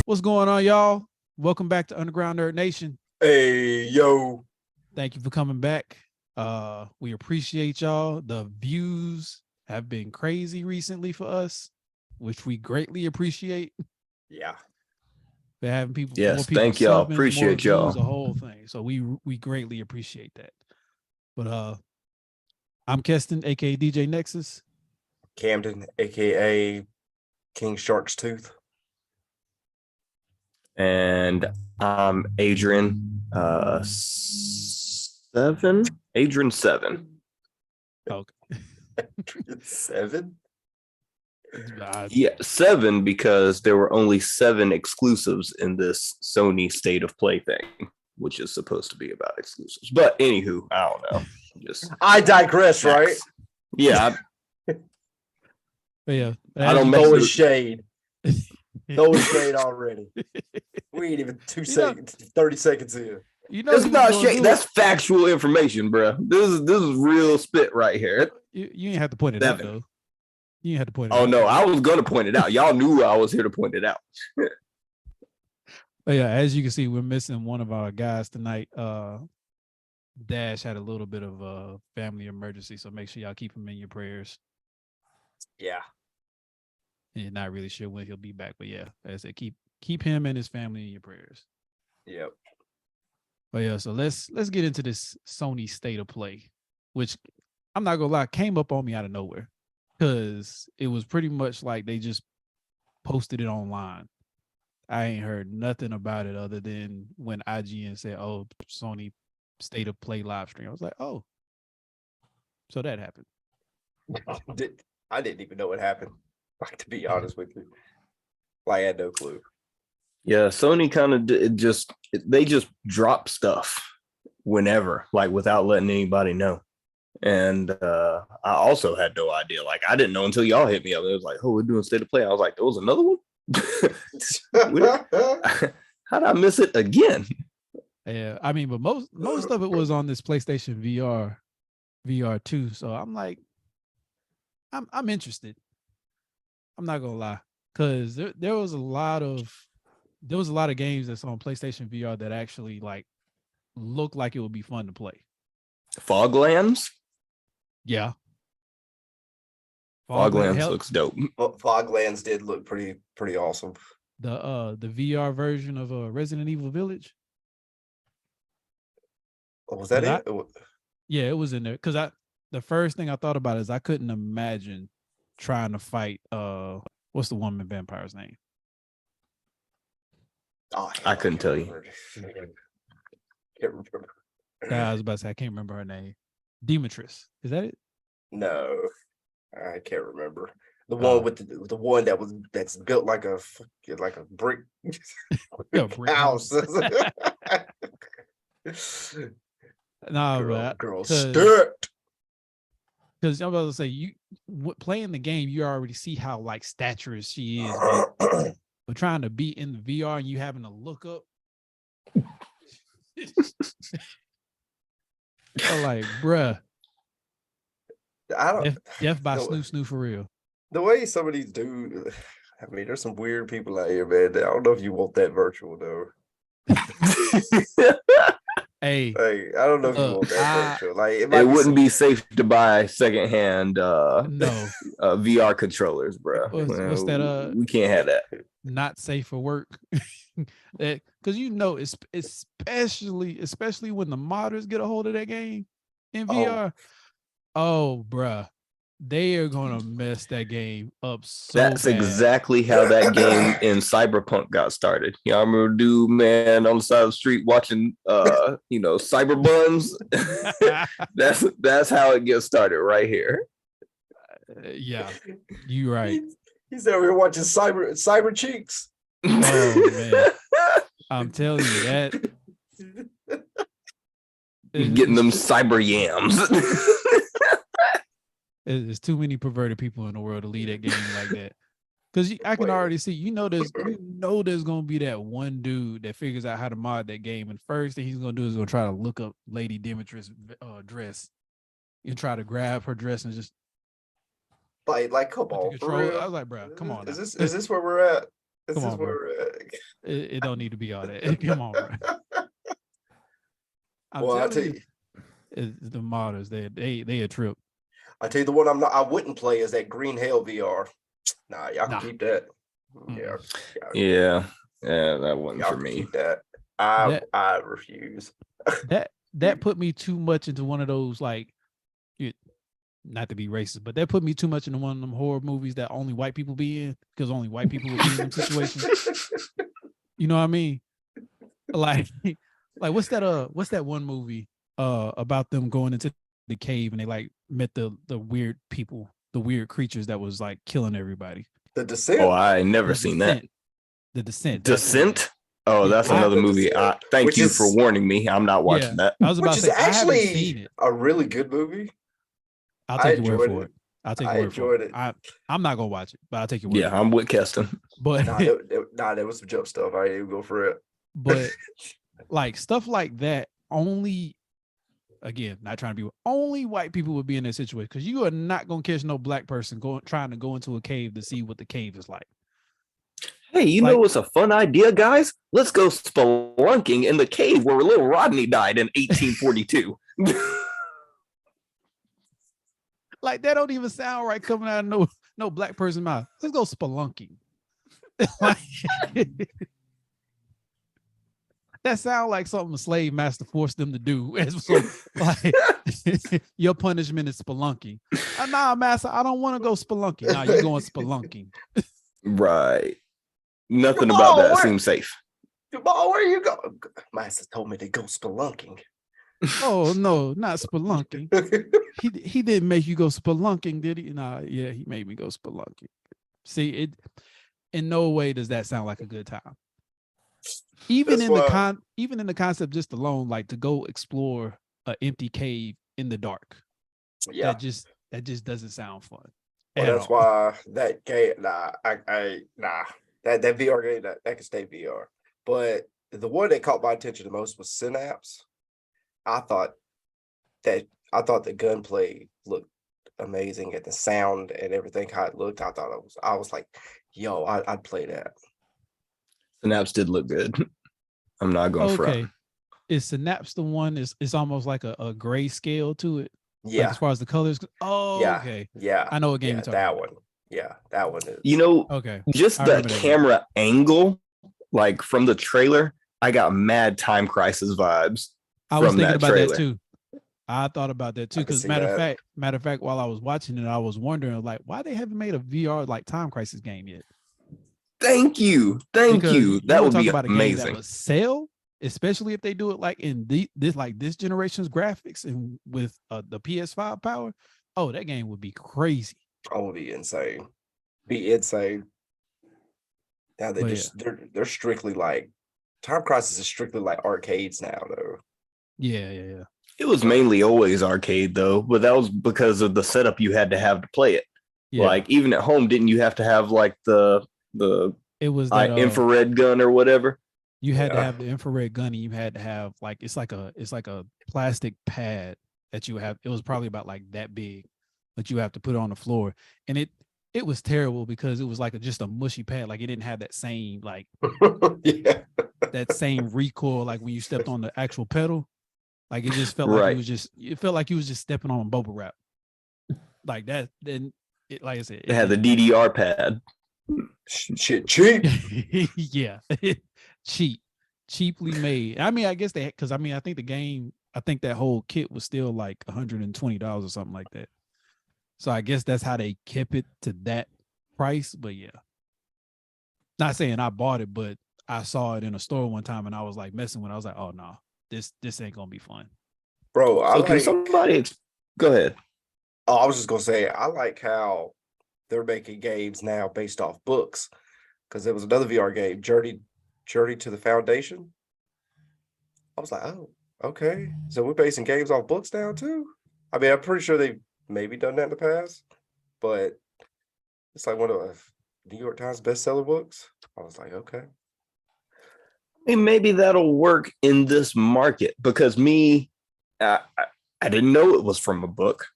What's going on, y'all? Welcome back to Underground Nerd Nation. Hey, yo. Thank you for coming back. We appreciate y'all. The views have been crazy recently for us, which we greatly appreciate. Yeah. We're having more Yes, people thank y'all. subbing, more Appreciate y'all. views, the whole thing. So we greatly appreciate that. But I'm Keston, aka DJ Nexus. Camden, aka King Shark's Tooth. And I'm Adrian, seven. Adrian 7. Okay. 7? Yeah, 7 because there were only 7 exclusives in this Sony State of Play thing, which is supposed to be about exclusives. But anywho, I don't know. I digress, right? Yeah. But yeah. I don't throw mess a shade. Throw a shade already. We ain't even 30 seconds in. You know, it's not shade. That's factual information, bro. This is real spit right here. You ain't have to point it out though. You ain't have to point it out. out. Oh no, I was gonna point it out. Y'all knew I was here to point it out. But yeah, as you can see, we're missing one of our guys tonight. Dash had a little bit of a family emergency, so make sure y'all keep him in your prayers. Yeah. And not really sure when he'll be back, but yeah, as I said, keep him and his family in your prayers. Yep. But yeah, so let's get into this Sony State of Play, which I'm not gonna lie, came up on me out of nowhere because it was pretty much like they just posted it online. I ain't heard nothing about it other than when IGN said, "Oh, Sony State of Play live stream." I was like, "Oh, so that happened." I didn't even know what happened. Like, to be honest with you, I had no clue. Yeah, Sony kind of they just drop stuff whenever, like without letting anybody know. And I also had no idea. Like, I didn't know until y'all hit me up. It was like, "Oh, we're doing State of Play." I was like, "There was another one." How did I miss it again? Yeah, I mean, but most of it was on this PlayStation VR 2. So I'm like, I'm interested. I'm not gonna lie, because there was a lot of games that's on PlayStation VR that actually like look like it would be fun to play. Foglands? Yeah. Foglands looks dope. Foglands did look pretty awesome. The VR version of Resident Evil Village. Oh, was that it? Yeah, it was in there. Because the first thing I thought about is I couldn't imagine trying to fight what's the woman vampire's name? Oh, I couldn't tell you. Can't remember. I was about to say I can't remember her name. Demetrius. Is that it? No, I can't remember. The one with the one that's built like a brick, brick house. Girl, start. Because I'm about to say, playing the game, you already see how like statuous she is, but trying to be in the VR and you having to look up, I'm like, bruh, death by snoo for real. The way some of these dudes, I mean, there's some weird people out here, man. I don't know if you want that virtual though. Hey, I don't know if you want that virtual. Like, it wouldn't be safe to buy secondhand VR controllers, bro. What's that? We can't have that. Not safe for work. Because especially when the modders get a hold of that game in VR. Oh, bruh. They are gonna mess that game up That's bad. exactly how that game in Cyberpunk got started. Y'all remember dude, man, on the side of the street watching cyber buns? that's how it gets started right here. Yeah, you right. He's over here watching cyber cheeks. Oh man. I'm telling you that. Getting them cyber yams. There's too many perverted people in the world to lead that game like that. Because I can already see, there's gonna be that one dude that figures out how to mod that game, and first thing he's gonna do is gonna try to look up Lady Demetrius' dress and try to grab her dress and just like come on. control. I was like, bro, come on. Is this where we're at? This Come is on, bro. where. It don't need to be all that. Come on, bro. I'm Well, I tell telling you, the modders, they a trip. I tell you the one I wouldn't play is that Green Hell VR. Nah, y'all can Nah. keep that. Yeah, that wasn't Y'all for can me. keep that. I refuse. That put me too much into one of those like, not to be racist, but that put me too much into one of them horror movies that only white people be in because only white people would be in them situations. You know what I mean? Like what's that one movie about them going into the cave and they like met the weird people, the weird creatures that was like killing everybody. The Descent. Oh, I never seen that. The Descent. Descent. Oh, Yeah, that's another movie. Thank you for warning me. I'm not watching that. I was about to say, I haven't seen actually it. a really good movie. I'll take your word for it. I'll take your word for it. it. I'm not gonna watch it, but I'll take your word. Yeah, I'm with Keston. But there was some jump stuff. I didn't even go for it. But like stuff like that, only, again, not trying to be, only white people would be in that situation because you are not gonna catch no black person trying to go into a cave to see what the cave is like. Hey, you know what's a fun idea, guys? Let's go spelunking in the cave where little Rodney died in 1842. Like that don't even sound right coming out of no black person mouth. Let's go spelunking. That sounds like something a slave master forced them to do. So, like, your punishment is spelunking. Nah, master, I don't want to go spelunking. Nah, you're going spelunking. Right. Nothing about that seems safe. Jamal, where you go? Master told me to go spelunking. Oh no, not spelunking. He didn't make you go spelunking, did he? Nah, yeah, he made me go spelunking. See, it in no way does that sound like a good time. Even in the concept just alone, like to go explore an empty cave in the dark. Yeah, that just doesn't sound fun. Well, that's why that game. That VR game that can stay VR. But the one that caught my attention the most was Synapse. I thought the gunplay looked amazing and the sound and everything how it looked. I was like, yo, I'd play that. Synapse did look good. I'm not going for it. Is Synapse the one? It's almost like a gray scale to it. Yeah. Like as far as the colors. Oh, yeah. Okay. Yeah. I know what game you're talking that about. One. Yeah, that one is. You know, okay. Just the camera angle, like from the trailer, I got mad Time Crisis vibes. I was thinking about that too. I thought about that too. Because matter of fact, while I was watching it, I was wondering like why they haven't made a VR like Time Crisis game yet. Thank you. That would be amazing. Game that would sell, especially if they do it like in this generation's graphics and with the PS5 power. Oh, that game would be crazy. Oh, it would be insane. Now they're strictly like Time Crisis is strictly like arcades now, though. Yeah. It was mainly always arcade though, but that was because of the setup you had to have to play it. Yeah. Like even at home, didn't you have to have like the it was that infrared gun or whatever? You had to have the infrared gun, and you had to have like it's like a plastic pad that you have. It was probably about like that big that you have to put on the floor, and it was terrible because it was like just a mushy pad. Like it didn't have that same like that same recoil like when you stepped on the actual pedal. Like it just felt like it felt like you was just stepping on bubble wrap. Like that. Then like I said, it had the DDR pad. Shit, cheap. Yeah, cheaply made. I mean, I guess because I think that whole kit was still like $120 or something like that. So I guess that's how they kept it to that price. But yeah, not saying I bought it, but I saw it in a store one time and I was like messing with it. I was like, oh no, this ain't gonna be fun, bro. Can somebody go ahead? Oh, I was just gonna say I like how they're making games now based off books, because there was another VR game, Journey to the Foundation. I was like, oh, okay. So we're basing games off books now too. I mean, I'm pretty sure they've maybe done that in the past, but it's like one of the New York Times bestseller books. I was like, okay. I mean, maybe that'll work in this market because I didn't know it was from a book.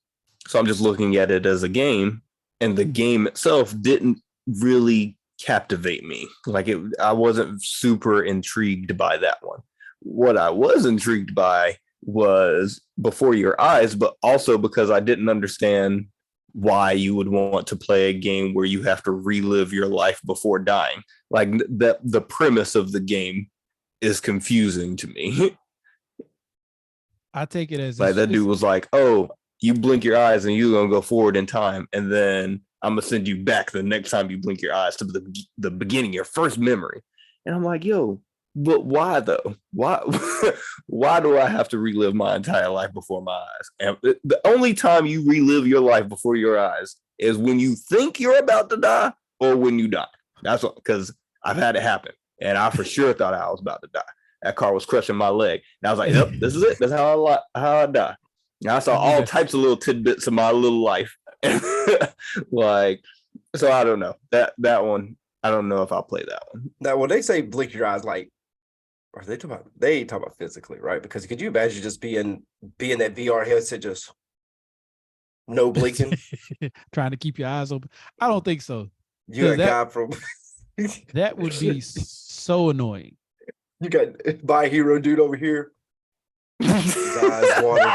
So I'm just looking at it as a game. And the game itself didn't really captivate me. Like I wasn't super intrigued by that one. What I was intrigued by was Before Your Eyes, but also because I didn't understand why you would want to play a game where you have to relive your life before dying. Like the premise of the game is confusing to me. I take it as Like that dude was like, "Oh, you blink your eyes and you're gonna go forward in time, and then I'm gonna send you back the next time you blink your eyes to the beginning, your first memory." And I'm like, "Yo, but why though? Why why do I have to relive my entire life before my eyes?" And the only time you relive your life before your eyes is when you think you're about to die or when you die. That's what, because I've had it happen, and I for sure thought I was about to die. That car was crushing my leg, and I was like, "Yep, this is it. That's how I die." And I saw all types of little tidbits of my little life, like, so I don't know that one. I don't know if I'll play that one. Now, when they say blink your eyes, like, are they talking about? They ain't talking about physically, right? Because could you imagine just being that VR headset, just no blinking? Trying to keep your eyes open. I don't think so. You got a guy from that would be so annoying. You got my hero dude over here. His eyes water.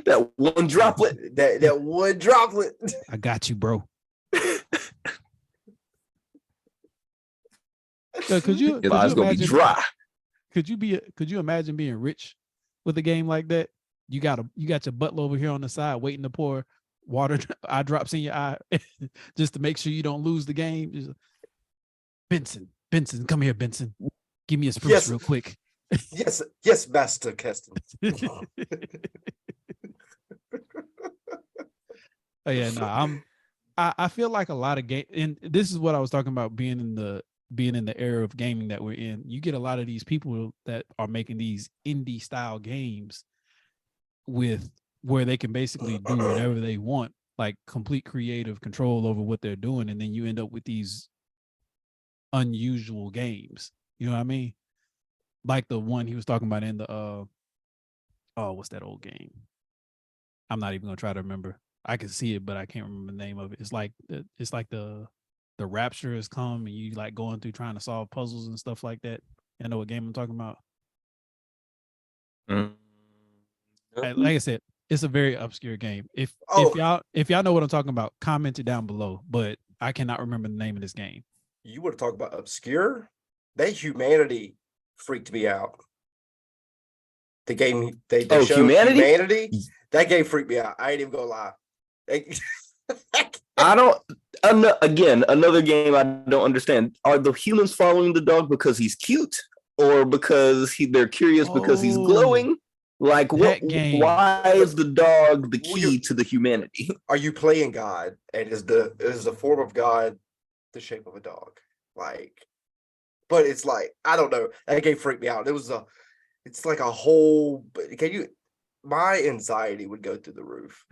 That one droplet. That one droplet. I got you, bro. Could you imagine, be dry. Could you imagine being rich with a game like that? You got your butler over here on the side waiting to pour water eye drops in your eye just to make sure you don't lose the game. Just, Benson, come here, Benson. Give me a spruce real quick. yes, Master Keston. Oh yeah, no, I feel like a lot of game, and this is what I was talking about being in the era of gaming that we're in. You get a lot of these people that are making these indie style games with where they can basically do whatever they want, like complete creative control over what they're doing, and then you end up with these unusual games. You know what I mean? Like the one he was talking about in the what's that old game? I'm not even gonna try to remember. I can see it, but I can't remember the name of it. It's like the rapture has come and you like going through trying to solve puzzles and stuff like that. You know what game I'm talking about? Like I said, it's a very obscure game. If y'all know what I'm talking about, comment it down below. But I cannot remember the name of this game. You want to talk about obscure? That Humanity freaked me out. The game they showed Humanity. That game freaked me out. I ain't even gonna lie. I don't. Again, another game I don't understand. Are the humans following the dog because he's cute, or because they're curious because he's glowing? Like what? Game. Why is the dog the key to the humanity? Are you playing God, and is the form of God the shape of a dog? Like, but it's like I don't know. That game freaked me out. It's like a whole. My anxiety would go through the roof.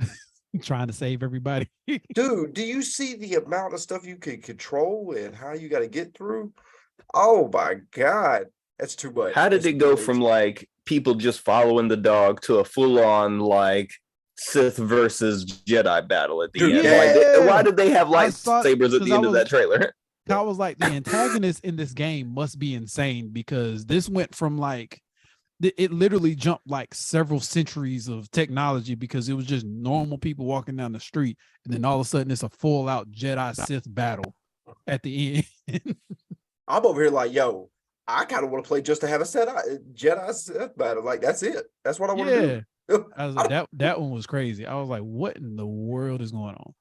Trying to save everybody. Dude, do you see the amount of stuff you can control and how you got to get through? Oh my God. That's too much. How did it go from like people just following the dog to a full-on like Sith versus Jedi battle at the end? Yeah. Like, why did they have lightsabers at the end of that trailer? I was like, the antagonist in this game must be insane, because this went from like, it literally jumped like several centuries of technology, because it was just normal people walking down the street, and then all of a sudden it's a full out Jedi Sith battle at the end. I'm over here like, yo, I kind of want to play just to have a Jedi Sith battle. Like, that's it. That's what I want to do. I was like, that one was crazy. I was like, what in the world is going on?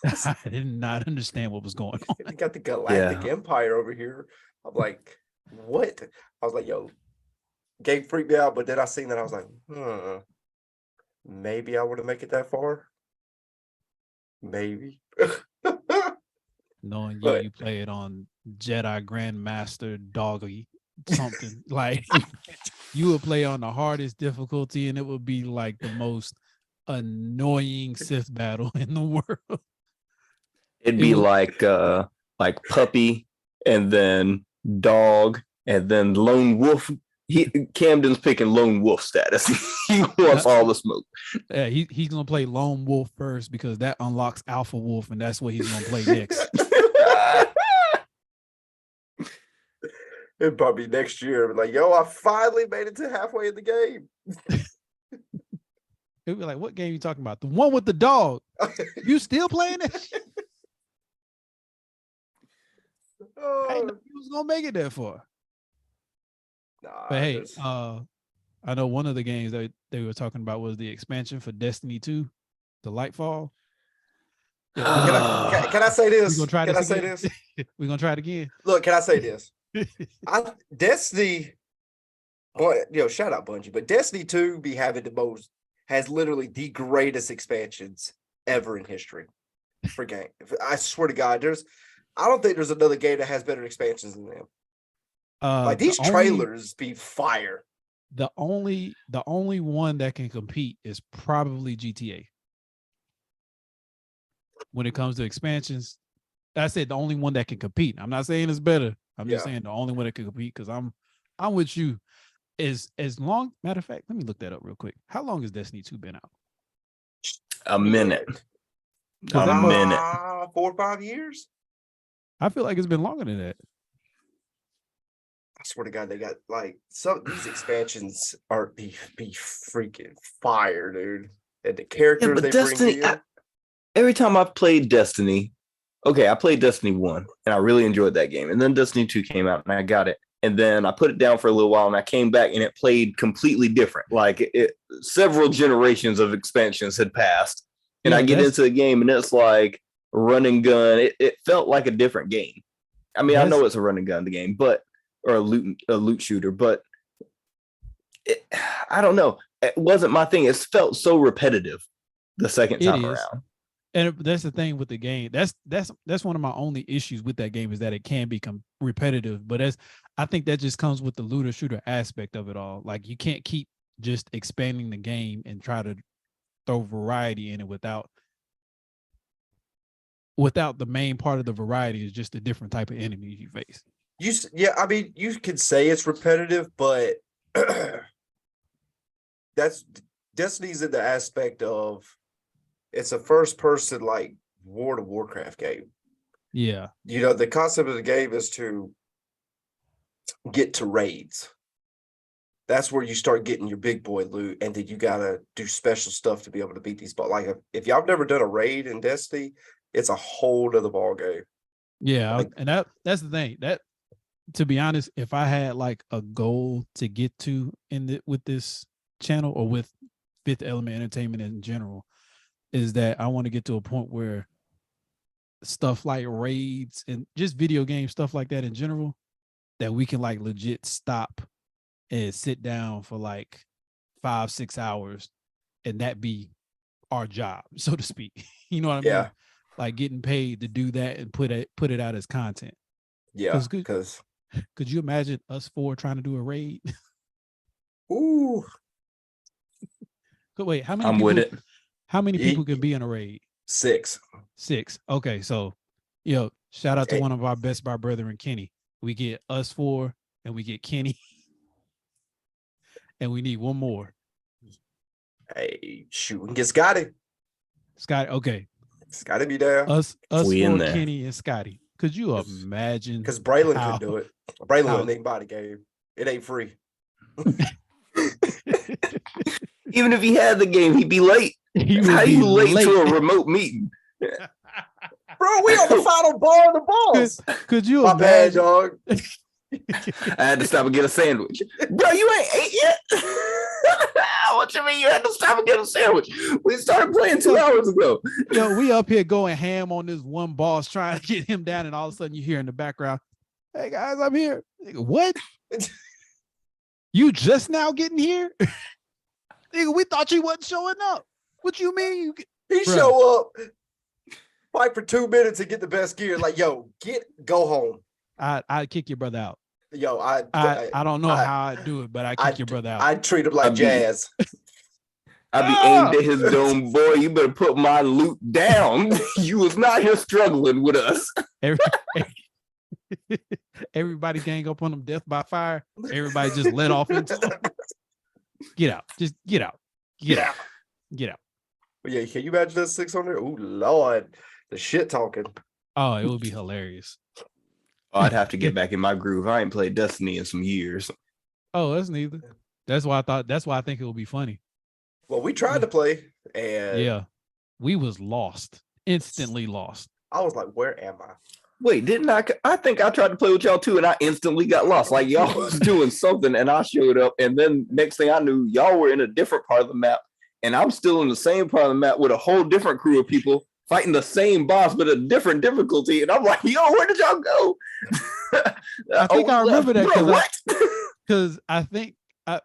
I did not understand what was going on. You got the Galactic Empire over here. I'm like, what? I was like, yo, game freaked me out, but then I seen that I was like, maybe I want to make it that far. Maybe. Knowing you play it on Jedi Grandmaster Doggy something, like you would play on the hardest difficulty, and it would be like the most annoying Sith battle in the world. It'd be like puppy, and then dog, and then lone wolf. Camden's picking lone wolf status. He wants all the smoke. Yeah, he's gonna play lone wolf first, because that unlocks alpha wolf, and that's what he's gonna play next. It'd probably be next year. Like, yo, I finally made it to halfway in the game. It'd be like, what game you talking about? The one with the dog. You still playing it? I didn't know you was gonna make it that far. Nah, But hey, I know one of the games that they were talking about was the expansion for Destiny 2, the Lightfall. Yeah, can I say this? We're gonna try can this I again. say this? We're gonna try it again. Look, can I say this? Destiny, boy, shout out Bungie, but Destiny 2 be having has literally the greatest expansions ever in history for game. I swear to God, I don't think there's another game that has better expansions than them. Like these trailers be fire. The only one that can compete is probably GTA. When it comes to expansions, I said the only one that can compete. I'm not saying it's better. I'm just saying the only one that can compete because I'm with you. Is as long. Matter of fact, let me look that up real quick. How long has Destiny 2 been out? A minute. A minute. 4 or 5 years. I feel like it's been longer than that. I swear to God, they got like some of these expansions are be freaking fire, dude. And the characters they Destiny, bring in. Every time I've played Destiny, I played Destiny 1 and I really enjoyed that game. And then Destiny 2 came out and I got it. And then I put it down for a little while and I came back and it played completely different. Like several generations of expansions had passed. And I get into the game and it's like run and gun. It felt like a different game. I mean, I know it's a run and gun, the game, or a loot shooter, but I don't know. It wasn't my thing. It felt so repetitive the second time around. And that's the thing with the game. That's one of my only issues with that game is that it can become repetitive. But I think that just comes with the looter shooter aspect of it all. Like you can't keep just expanding the game and try to throw variety in it without the main part of the variety is just a different type of enemies you face. I mean, you could say it's repetitive, but that's Destiny's in the aspect of it's a first person like World of Warcraft game. Yeah. The concept of the game is to get to raids. That's where you start getting your big boy loot, and then you gotta do special stuff to be able to beat these. But like if y'all never done a raid in Destiny, it's a whole other ball game. Yeah, and that's the thing. That, to be honest, if I had like a goal to get to with this channel or with Fifth Element Entertainment in general, is that I want to get to a point where stuff like raids and just video game stuff like that in general, that we can like legit stop and sit down for like 5-6 hours and that be our job, so to speak. You know what I mean? Like getting paid to do that and put it out as content. Yeah, because could you imagine us four trying to do a raid? Ooh. But wait, how many I'm people, with it. How many people can be in a raid? 6. Okay, so shout out to one of our Best Buy brethren, Kenny. We get us 4 and we get Kenny. And we need one more. Hey, shoot, we can get Scotty. Okay. Scotty be there. Us 4, Kenny and Scotty. Could you imagine? Because Braylon could do it. Braylon wouldn't need body game. It ain't free. Even if he had the game, he'd be late. How you late to a remote meeting? Bro, we on the final ball of the balls. Could you imagine? Bad, dog. I had to stop and get a sandwich. Bro, you ain't ate yet? What you mean you had to stop and get a sandwich? We started playing 2 hours ago. We up here going ham on this one boss trying to get him down, and all of a sudden you hear in the background, "Hey guys, I'm here." What? You just now getting here? Nigga, we thought you wasn't showing up. What you mean? He show up, fight for 2 minutes and get the best gear. Like, yo, go home. I'd kick your brother out. Yo, I don't know how I'd do it, but I'd kick your brother out. I'd treat him like Jazz. I'd be aimed at his dome, boy. You better put my loot down. You was not here struggling with us. Everybody gang up on them, death by fire. Everybody just let off into them. Get out. Just get out. Get out. But yeah, can you imagine that 600? Oh Lord, the shit talking. Oh, it would be hilarious. I'd have to get back in my groove. I ain't played Destiny in some years. Oh, that's neither. That's why I think it will be funny. Well, we tried to play, and yeah, we was lost, instantly lost. I was like, "Where am I?" Wait, didn't I? I think I tried to play with y'all too, and I instantly got lost. Like y'all was doing something, and I showed up, and then next thing I knew, y'all were in a different part of the map, and I'm still in the same part of the map with a whole different crew of people fighting the same boss but a different difficulty. And I'm like, yo, where did y'all go? I think I remember that because I think I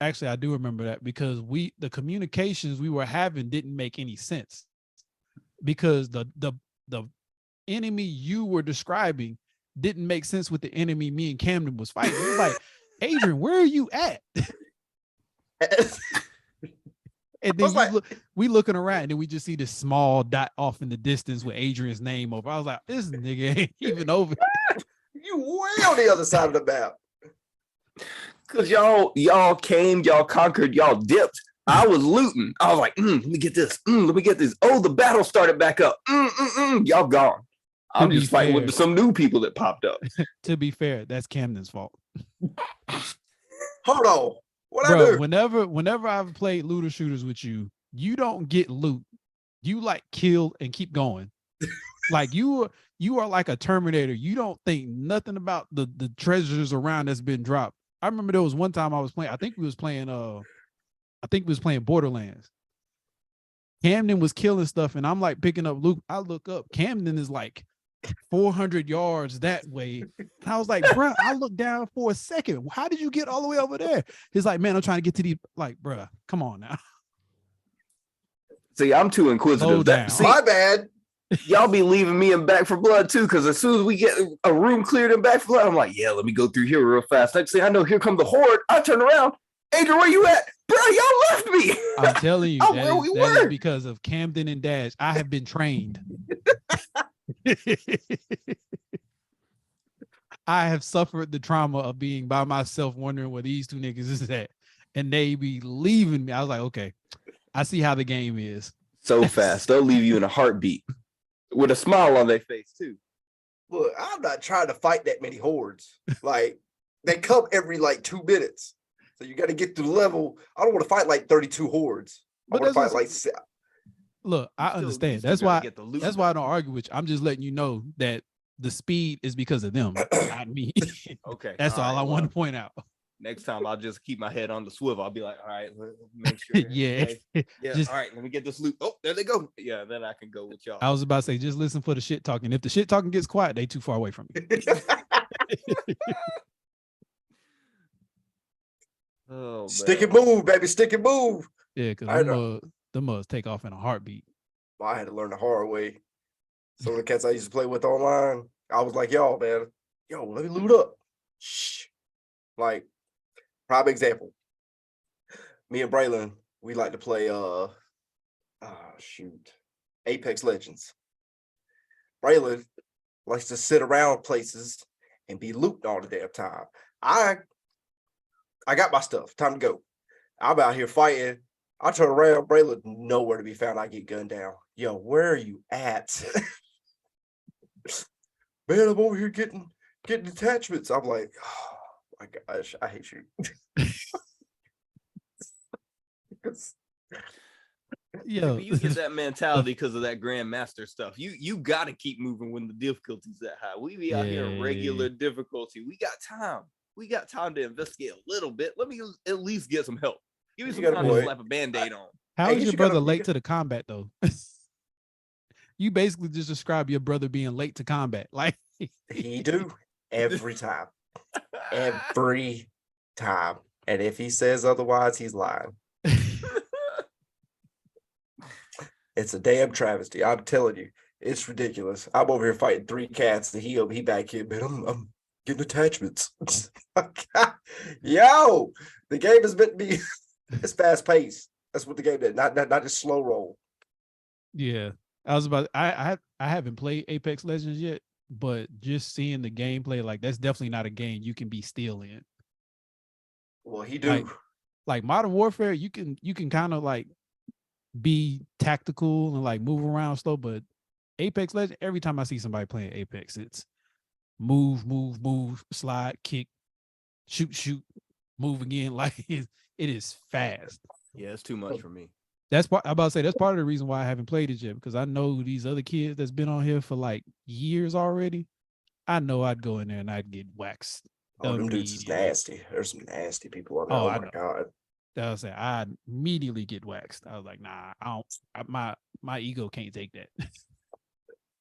actually I do remember that because the communications we were having didn't make any sense because the enemy you were describing didn't make sense with the enemy me and Camden was fighting. It was like, Adrian, where are you at? And then we looking around and then we just see this small dot off in the distance with Adrian's name over. I was like, this nigga ain't even over. You way on the other side of the map. Cause y'all came, y'all conquered, y'all dipped. I was looting. I was like, let me get this. Let me get this. Oh, the battle started back up. Y'all gone. I'm just fighting with some new people that popped up. To be fair, that's Camden's fault. Hold on. What Bro, I do? Whenever I've played looter shooters with you, you don't get loot. You like kill and keep going. Like you are like a Terminator. You don't think nothing about the treasures around that's been dropped. I remember there was one time I was playing. I think we was playing Borderlands. Camden was killing stuff, and I'm like picking up loot. I look up. Camden is like 400 yards that way. And I was like, bro, I looked down for a second. How did you get all the way over there? He's like, man, I'm trying to get to the like, bro, come on now. See, I'm too inquisitive. My bad. Y'all be leaving me in Back for Blood too, because as soon as we get a room cleared in Back for Blood, I'm like, yeah, let me go through here real fast. Next thing I know, here come the horde. I turn around. Adrian, where you at? Bro, y'all left me. I'm telling you, that is because of Camden and Dash. I have been trained. I have suffered the trauma of being by myself, wondering where these two niggas is at, and they be leaving me. I was like, okay, I see how the game is. So fast, they'll leave you in a heartbeat with a smile on their face too. Look, I'm not trying to fight that many hordes. Like they come every like 2 minutes, so you got to get to the level. I don't want to fight like 32 hordes. I want to fight like. Look, I understand. That's why I don't argue with you. I'm just letting you know that the speed is because of them, not me. Okay. That's all I want to point out. Next time I'll just keep my head on the swivel. I'll be like, all right, make sure. Yeah. Okay. Yeah. All right, let me get this loot. Oh, there they go. Yeah, then I can go with y'all. I was about to say, just listen for the shit talking. If the shit talking gets quiet, they too far away from you. Oh, stick and move, baby. Stick and move. Yeah, because the mugs take off in a heartbeat. Well, I had to learn the hard way. Some of the cats I used to play with online, I was like, yo, man, let me loot up. Shh. Like, prime example. Me and Braylon, we like to play Apex Legends. Braylon likes to sit around places and be looting all the damn time. I got my stuff. Time to go. I'm out here fighting. I turn around, Braylon nowhere to be found. I get gunned down. Yo, where are you at? Man, I'm over here getting attachments. I'm like, oh my gosh, I hate you. Yeah, you get that mentality because of that grandmaster stuff. You got to keep moving when the difficulty's that high. We be out here in regular difficulty. We got time. We got time to investigate a little bit. Let me at least get some help. Give me some time to slap a Band-Aid on. How is your brother late to the combat though? You basically just describe your brother being late to combat. Like he do every time. Every time. And if he says otherwise, he's lying. It's a damn travesty. I'm telling you, it's ridiculous. I'm over here fighting 3 cats, and he back here, man. I'm getting attachments. Yo, the game is meant to be. It's fast paced. That's what the game did. Not just slow roll. Yeah, I was about. I haven't played Apex Legends yet, but just seeing the gameplay, like that's definitely not a game you can be still in. Well, he do. Like Modern Warfare, you can kind of like be tactical and like move around slow, but Apex Legends, every time I see somebody playing Apex, move, slide, kick, shoot, move again. Like it is fast. Yeah, it's too much for me. That's part. I'm about to say that's part of the reason why I haven't played it yet, because I know these other kids that's been on here for like years already. I know I'd go in there and I'd get waxed. Oh, them dudes is nasty. There's some nasty people on there. Oh, my God. I was saying I'd immediately get waxed. I was like, nah, I don't. My ego can't take that.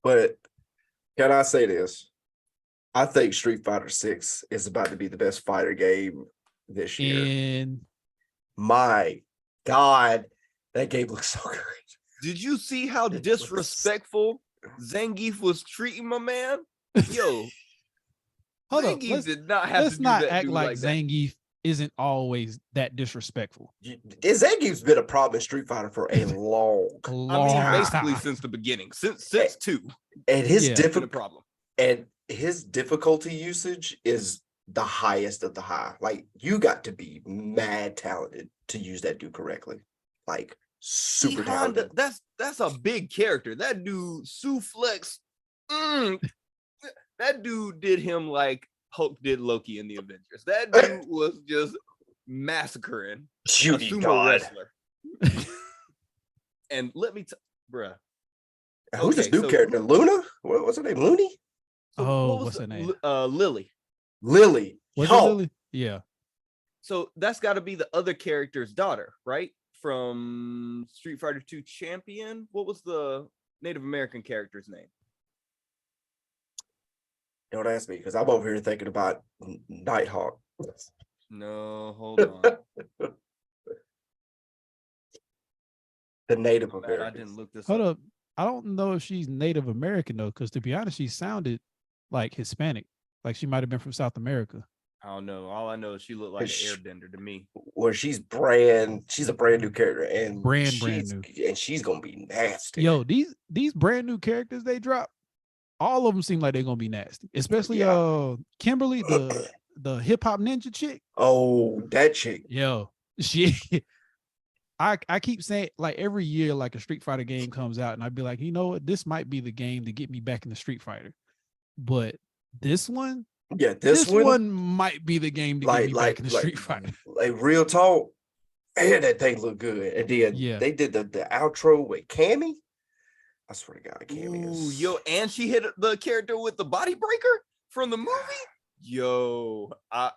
But can I say this? I think Street Fighter 6 is about to be the best fighter game this year. And my God, that game looks so good. Did you see how disrespectful Zangief was treating my man? Yo, Zangief did not have to do that. Let's not act like Zangief isn't always that disrespectful. Zangief's been a problem in Street Fighter for a long time. Basically since the beginning, since 2. And his problem. And his difficulty usage is the highest of the high. Like, you got to be mad talented to use that dude correctly. Like, super talented. That's a big character. That dude Suplex. That dude did him like Hulk did Loki in the Avengers. That dude was just massacring a sumo wrestler. And let me bruh. Who's this new character? Luna? What's her name? Looney? What's her name? Lily. Lily. Was it Lily? Yeah. So that's got to be the other character's daughter, right? From Street Fighter 2 Champion. What was the Native American character's name? Don't ask me, because I'm over here thinking about Nighthawk. No, hold on. The Native American. I didn't look this Hold up. up. I don't know if she's Native American though, because to be honest, she sounded like Hispanic. Like she might have been from South America. I don't know. All I know is she looked like an airbender to me. Well, she's a brand new character, and brand new, and she's gonna be nasty. Yo, these brand new characters they drop, all of them seem like they're gonna be nasty. Especially Kimberly, the hip hop ninja chick. Oh, that chick. Yo, she. I keep saying, like, every year, like a Street Fighter game comes out, and I'd be like, you know what, this might be the game to get me back in the Street Fighter. But this one, this one might be the game to get me back in the Street Fighter. Like, real talk, man, that thing looked good. And then they did the outro with Cammy. I swear to God, Cammy is... Yo, and she hit the character with the body breaker from the movie. Yo, I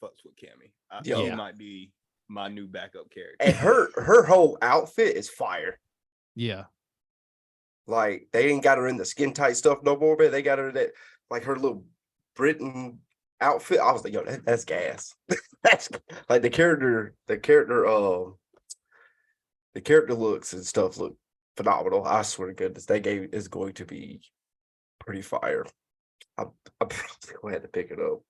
fucks with Cammy. She might be my new backup character. And her whole outfit is fire. Yeah. Like, they ain't got her in the skin tight stuff no more, but they got her in that, like, her little Britain outfit. I was like, yo, that's gas. That's like the character looks and stuff look phenomenal. I swear to goodness, that game is going to be pretty fire. I'm probably going to have to pick it up.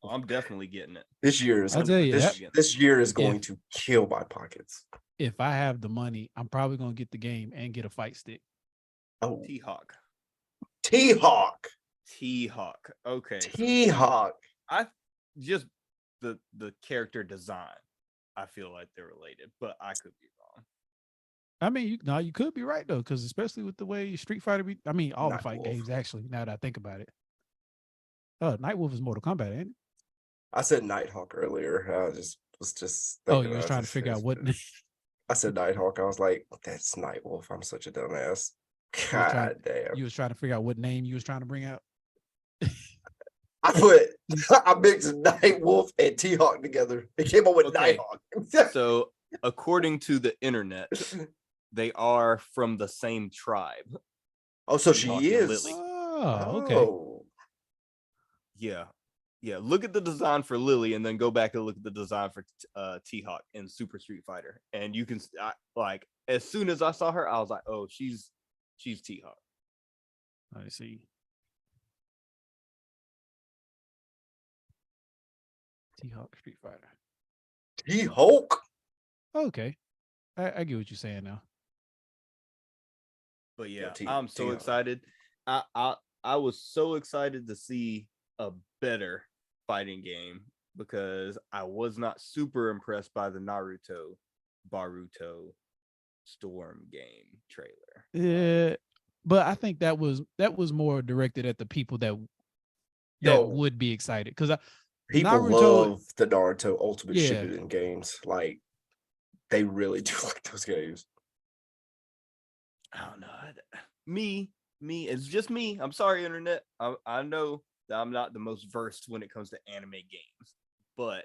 I'm definitely getting it. This year is this year is going to kill my pockets. If I have the money, I'm probably going to get the game and get a fight stick. Oh, T-Hawk. Okay. T-Hawk. I just the character design. I feel like they're related, but I could be wrong. I mean, you could be right though, because especially with the way Street Fighter all the fight games actually. Now that I think about it, Nightwolf is Mortal Kombat, ain't it? I said Nighthawk earlier. I was just. You was trying to figure out what. I said Nighthawk. I was like, that's Nightwolf. I'm such a dumbass. God damn. You was trying to figure out what name you was trying to bring out. I mixed Nightwolf and T-Hawk together. It came up with Nighthawk. So, according to the internet, they are from the same tribe. Oh, so she is. Lily. Oh, okay. Yeah. Look at the design for Lily, and then go back and look at the design for T-Hawk in Super Street Fighter, and you can like as soon as I saw her, I was like, oh, she's T-Hawk. I see. T-Hawk Street Fighter. T-Hawk. Okay, I get what you're saying now. But yeah, I'm so excited. I was so excited to see a better fighting game because I was not super impressed by the Baruto Storm game trailer. Yeah, But I think that was more directed at the people that would be excited because people Naruto, love the Naruto Ultimate Yeah. Shippuden games. Like they really do like those games. I don't know. Me, it's just me. I'm sorry, internet. I know that I'm not the most versed when it comes to anime games, but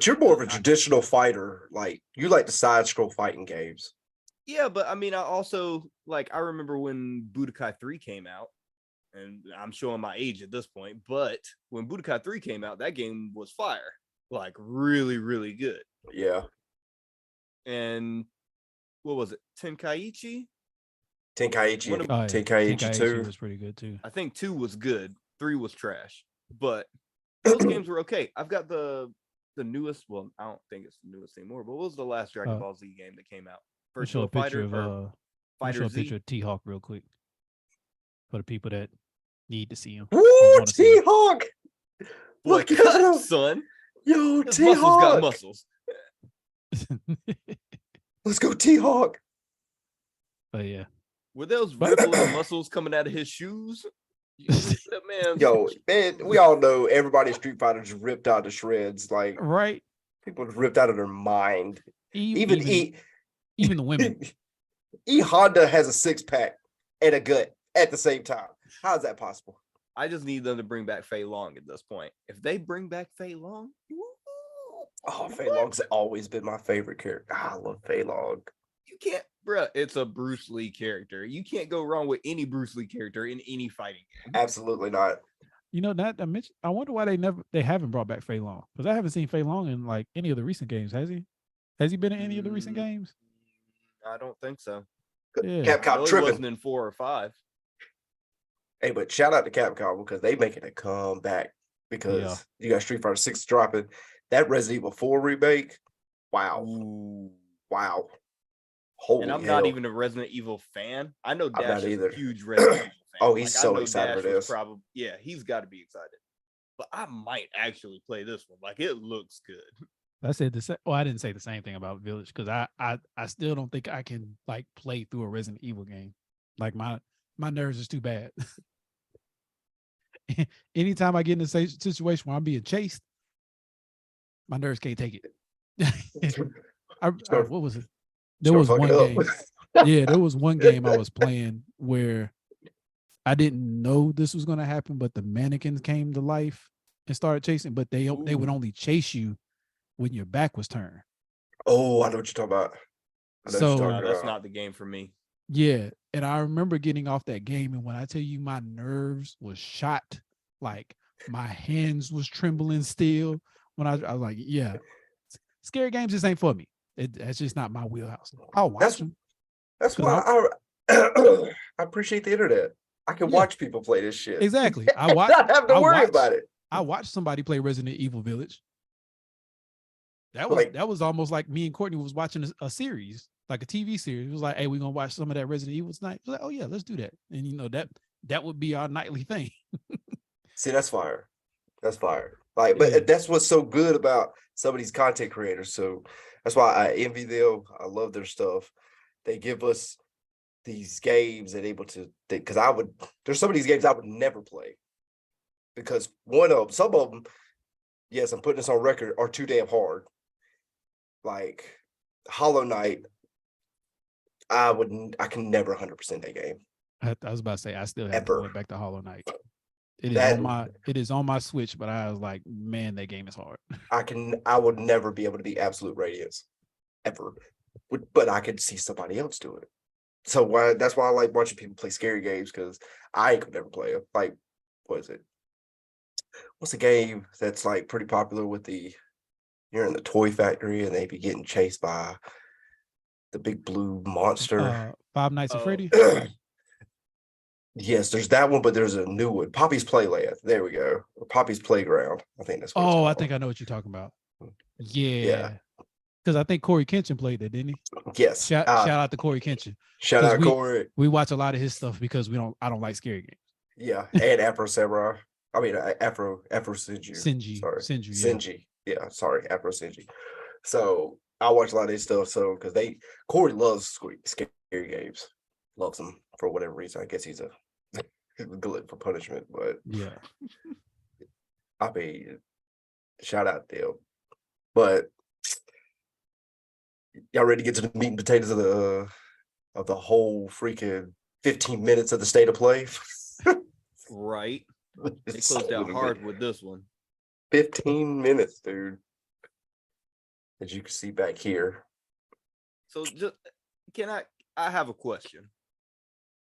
you're more of a traditional fighter. Like you like the side scroll fighting games. yeah, but I mean, I also like. I remember when Budokai 3 came out, and I'm showing my age at this point. But when Budokai 3 came out, that game was fire, like really, really good. Yeah. And what was it? Tenkaichi? Tenkaichi 2 was pretty good too. I think 2 was good. 3 was trash. But those games were okay. I've got the newest. Well, I don't think it's the newest anymore. But what was the last Dragon Ball Z game that came out? Let's show a picture of Fighter Z. picture of T-Hawk real quick for the people that need to see him. Woo, T-Hawk! Look at him, son. Yo, His T-Hawk muscles got muscles. Let's go, T-Hawk. But yeah. Were those rippling muscles coming out of his shoes? Man. Yo, man, we all know everybody in Street Fighter just ripped out to shreds. Like, right? People just ripped out of their mind. Even the women. Honda has a 6-pack and a gut at the same time. How is that possible? I just need them to bring back Fei Long at this point. If they bring back Fei Long, Fei Long's always been my favorite character. I love Fei Long. You can't, bruh. It's a Bruce Lee character. You can't go wrong with any Bruce Lee character in any fighting game. Absolutely not. You know, I wonder why they haven't brought back Fei Long, because I haven't seen Fei Long in like any of the recent games. Has he? Has he been in any of the recent games? I don't think so. Yeah. Capcom tripping. Wasn't in 4 or 5. Hey, but shout out to Capcom because they making a comeback because you got Street Fighter 6 dropping. That Resident Evil 4 remake. Wow. Ooh. Wow. Holy and I'm hell. not even a Resident Evil fan. I know Dash is either. a huge Resident Evil fan. Oh, he's so excited for this. He's got to be excited. But I might actually play this one. Like, it looks good. I said the same. Well, I didn't say the same thing about Village because I still don't think I can like play through a Resident Evil game. Like my nerves is too bad. Anytime I get in a situation where I'm being chased, my nerves can't take it. What was it? There was one game. There was one game I was playing where I didn't know this was going to happen, but the mannequins came to life and started chasing. But they would only chase you when your back was turned. Oh, I know what you're talking about. That's not the game for me. Yeah, and I remember getting off that game, and when I tell you my nerves was shot, like my hands was trembling still. When I was like, yeah, scary games just ain't for me. That's just not my wheelhouse. I'll watch them. That's why I appreciate the internet. I can watch people play this shit. Exactly. Not have to worry about it. I watched somebody play Resident Evil Village. That was almost like me and Courtney was watching a series, like a TV series. It was like, hey, we're gonna watch some of that Resident Evil tonight. It was like, oh yeah, let's do that. And that would be our nightly thing. See, that's fire. That's fire. Like, but that's what's so good about some of these content creators. So that's why I envy them. I love their stuff. They give us these games and able to think, because there's some of these games I would never play. Because some of them, yes, I'm putting this on record, are too damn hard. Like Hollow Knight, I can never 100% that game. I was about to say I still haven't went back to Hollow Knight. It is on my Switch, but I was like, man, that game is hard. I would never be able to be Absolute Radiance ever, but I could see somebody else do it. So that's why I like watching people play scary games, because I could never play them. Like, what is it? What's a game that's like pretty popular with you're in the toy factory and they be getting chased by the big blue monster? Five Nights at Freddy's. Yes, there's that one, but there's a new one. Poppy's Playland. There we go. Or Poppy's Playground. I think that's what it's called. I think I know what you're talking about. Yeah. Because I think Corey Kenshin played that, didn't he? Yes. Shout out to Corey Kenshin. Shout out Corey. We watch a lot of his stuff because I don't like scary games. Yeah, and Afro Samurai. I mean, Afro Senju. Senji. Yeah, sorry, Afro Senji. So I watch a lot of his stuff. So because Corey loves scary games. loves him for whatever reason. I guess he's a glutton for punishment, but Yeah. I mean, shout out to them. But y'all ready to get to the meat and potatoes of the whole freaking 15 minutes of the state of play? Right. They It's closed out so hard with this one. 15 minutes, dude. As you can see back here. So just I have a question.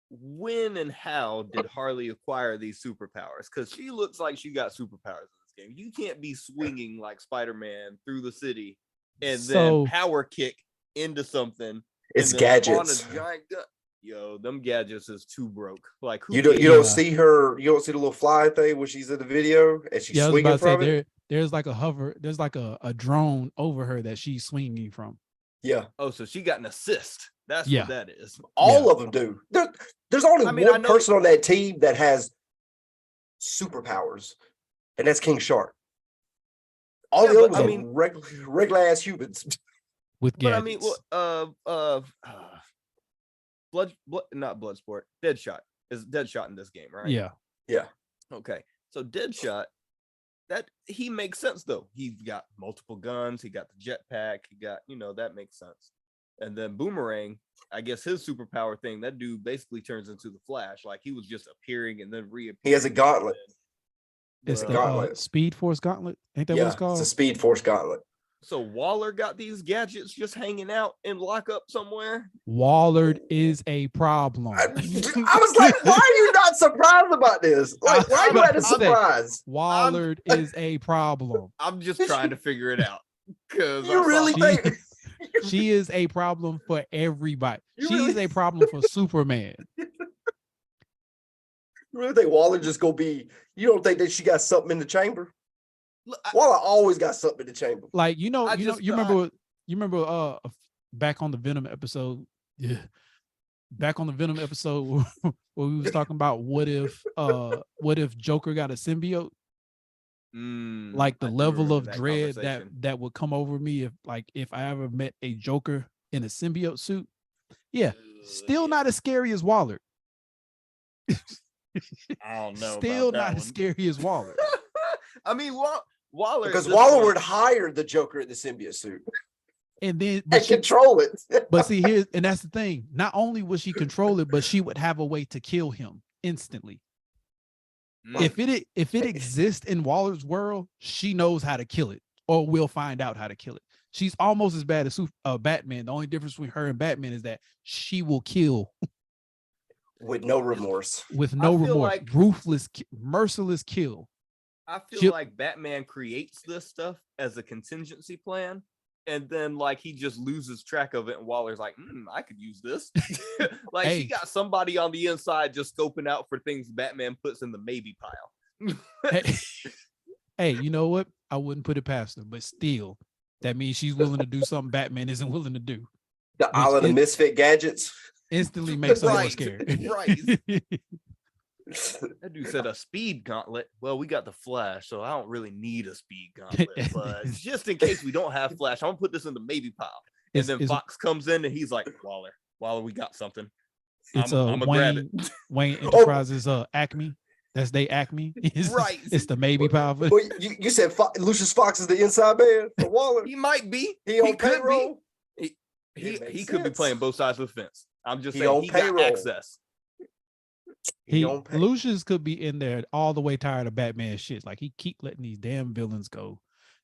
When and how did Harley acquire these superpowers? Because she looks like she got superpowers in this game. You can't be swinging like Spider-Man through the city and then power kick into something. It's and then gadgets. spawn a giant gun. Yo, them gadgets is too broke. Like who You don't see her. You don't see the little fly thing when she's in the video and she's swinging from it. There's like a drone over her that she's swinging from. Yeah. Oh, so she got an assist. That's what that is. All of them do. There's only one person on that team that has superpowers, and that's King Shark. All the others are regular ass humans with gadgets. But I mean, not Bloodsport. Deadshot is Deadshot in this game, right? Yeah. Okay, so Deadshot, that he makes sense though. He's got multiple guns. He got the jetpack. He got that makes sense. And then Boomerang, I guess his superpower thing, that dude basically turns into the Flash. Like he was just appearing and then reappearing. He has a gauntlet. It's the Speed Force Gauntlet. Ain't that what it's called? It's a Speed Force Gauntlet. So Waller got these gadgets just hanging out in lockup somewhere. Waller is a problem. I was like, why are you not surprised about this? Like, why are you at a surprise? Waller is a problem. I'm just trying to figure it out. Because you really think she is a problem for everybody? She's a problem for Superman. You really think Waller just gonna be? You don't think that she got something in the chamber? Waller always got something in the chamber. Like you remember back on the Venom episode. Yeah, back on the Venom episode where we was talking about what if Joker got a symbiote? Like the level of dread that would come over me if I ever met a Joker in a symbiote suit. Yeah, still not as scary as Waller. I don't know. Still not as scary as Waller. I mean, Waller, because Waller would hire the Joker in the symbiote suit and then control it. But see, that's the thing. Not only would she control it, but she would have a way to kill him instantly. If it exists in Waller's world, she knows how to kill it, or will find out how to kill it. She's almost as bad as Batman. The only difference between her and Batman is that she will kill with no remorse. With no remorse, ruthless, merciless kill. I feel like Batman creates this stuff as a contingency plan, and then like he just loses track of it, and Waller's like, I could use this. Like she got somebody on the inside just scoping out for things Batman puts in the maybe pile. Hey, you know what? I wouldn't put it past her, but still, that means she's willing to do something Batman isn't willing to do. The Island of Misfit Gadgets instantly makes her more scared. Right. That dude said a speed gauntlet. Well, we got the Flash, so I don't really need a speed gauntlet. But just in case we don't have Flash, I'm gonna put this in the maybe pile. And then Fox comes in and he's like, Waller, we got something. It's I'm gonna grab it. Wayne Enterprises, Acme. That's Acme. Right. It's the maybe pile. Well, you said Lucius Fox is the inside man for Waller. He might be. He on payroll. He could be playing both sides of the fence. I'm just saying he got access. Lucius could be in there all the way tired of Batman shit. Like he keep letting these damn villains go.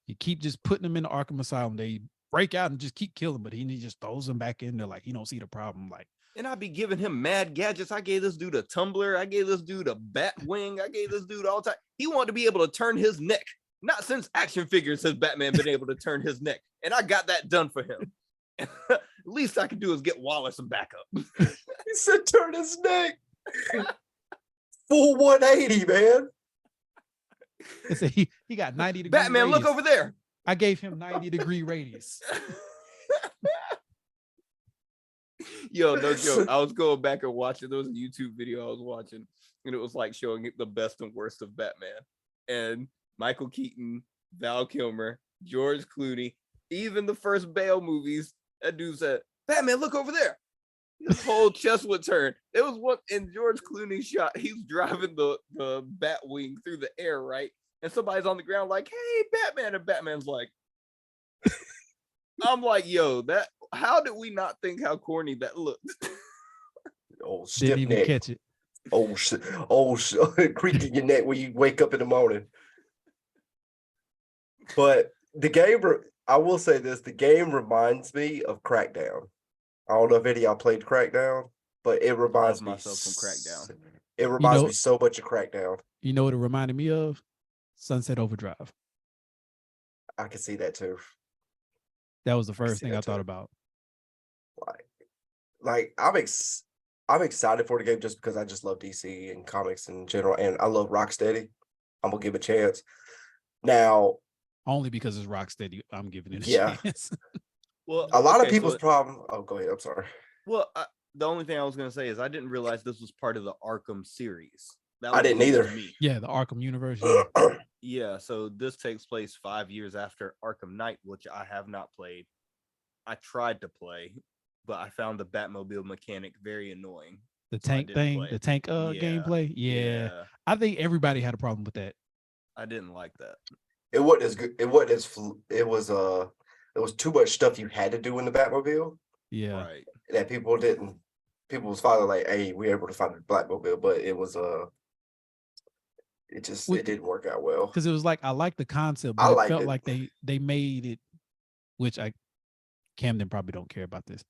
You keep just putting them in the Arkham Asylum. They break out and just keep killing, but he just throws them back in there like he don't see the problem. Like, and I'd be giving him mad gadgets. I gave this dude a tumbler. I gave this dude a bat wing. I gave this dude all time. He wanted to be able to turn his neck. Not since action figures has Batman been able to turn his neck, and I got that done for him. Least I could do is get Waller some backup. He said turn his neck. Full 180, man. He got 90 degrees. Batman, radius. Look over there. I gave him 90-degree radius. Yo, no joke. I was going back and watching. There was a YouTube video I was watching, and it was like showing the best and worst of Batman. And Michael Keaton, Val Kilmer, George Clooney, even the first Bale movies. That dude said, Batman, look over there. His whole chest would turn. It was what in George Clooney shot. He's driving the Batwing through the air, right? And somebody's on the ground like, "Hey, Batman!" And Batman's like, "I'm like, yo, that. How did we not think how corny that looked?" Old Didn't stiff even neck. catch it. Old creak in your neck when you wake up in the morning. But the game, I will say this: the game reminds me of Crackdown. I don't know if any of y'all played Crackdown, but it reminds me myself some Crackdown. It reminds me so much of Crackdown. You know what it reminded me of? Sunset Overdrive. I can see that too. That was the first thing I thought about. Like I'm excited for the game just because I just love DC and comics in general, and I love Rocksteady. I'm gonna give it a chance. Now, only because it's Rocksteady, I'm giving it a chance. Well, a lot of people's problem. Oh, go ahead. I'm sorry. Well, the only thing I was gonna say is I didn't realize this was part of the Arkham series. I didn't either. Yeah, the Arkham universe. Yeah, so this takes place 5 years after Arkham Knight, which I have not played. I tried to play, but I found the Batmobile mechanic very annoying. The tank thing, the tank gameplay. Yeah. I think everybody had a problem with that. I didn't like that. It wasn't as good. It wasn't as. It was too much stuff you had to do in the Batmobile. Yeah. Right. That people didn't. People was finally like, "Hey, we were able to find the Batmobile," but it was it didn't work out well. Because it was like I liked the concept, but it felt like they made it, which Camden probably don't care about this,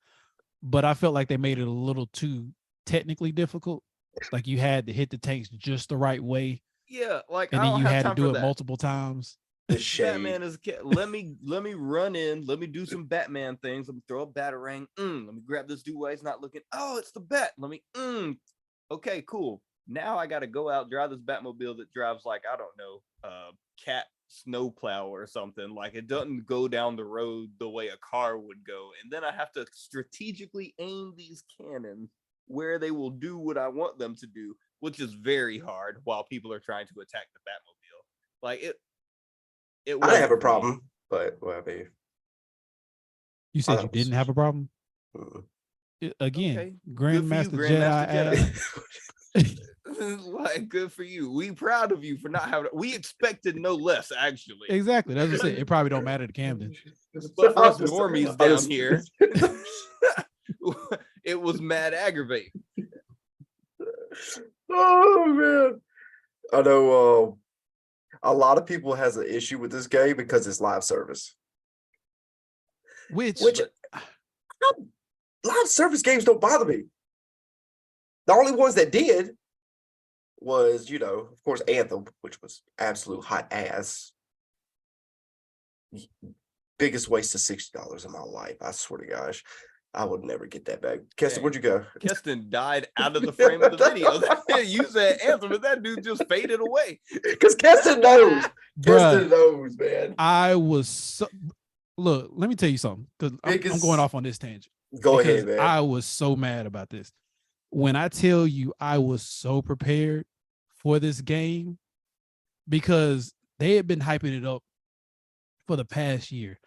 but I felt like they made it a little too technically difficult. Like you had to hit the tanks just the right way. Yeah, like and then you had to do it multiple times. Batman is let me run in, let me do some Batman things. Let me throw a batarang. Let me grab this dude while he's not looking. Oh, it's the Bat. Let me okay, cool. Now I got to go out, drive this Batmobile that drives like, I don't know, cat snowplow or something. Like it doesn't go down the road the way a car would go. And then I have to strategically aim these cannons where they will do what I want them to do, which is very hard while people are trying to attack the Batmobile. Like it I didn't have a problem, but well, I mean, you said you didn't have a problem? Again, okay. Grandmaster Jedi. Like, good for you. We proud of you for not having. We expected no less, actually. Exactly. That's what I said. It probably don't matter to Camden. But for us normies down here, it was mad aggravating. Oh man, I know. A lot of people has an issue with this game because it's live service. Which live service games don't bother me. The only ones that did was, of course, Anthem, which was absolute hot ass. Biggest waste of $60 in my life. I swear to gosh. I would never get that back. Keston, where'd you go? Keston died out of the frame of the video. You said Anthem, but that dude just faded away. Because Keston knows. Keston knows, man. I was look, let me tell you something. Because I'm going off on this tangent. Go ahead, man. I was so mad about this. When I tell you I was so prepared for this game, because they had been hyping it up for the past year.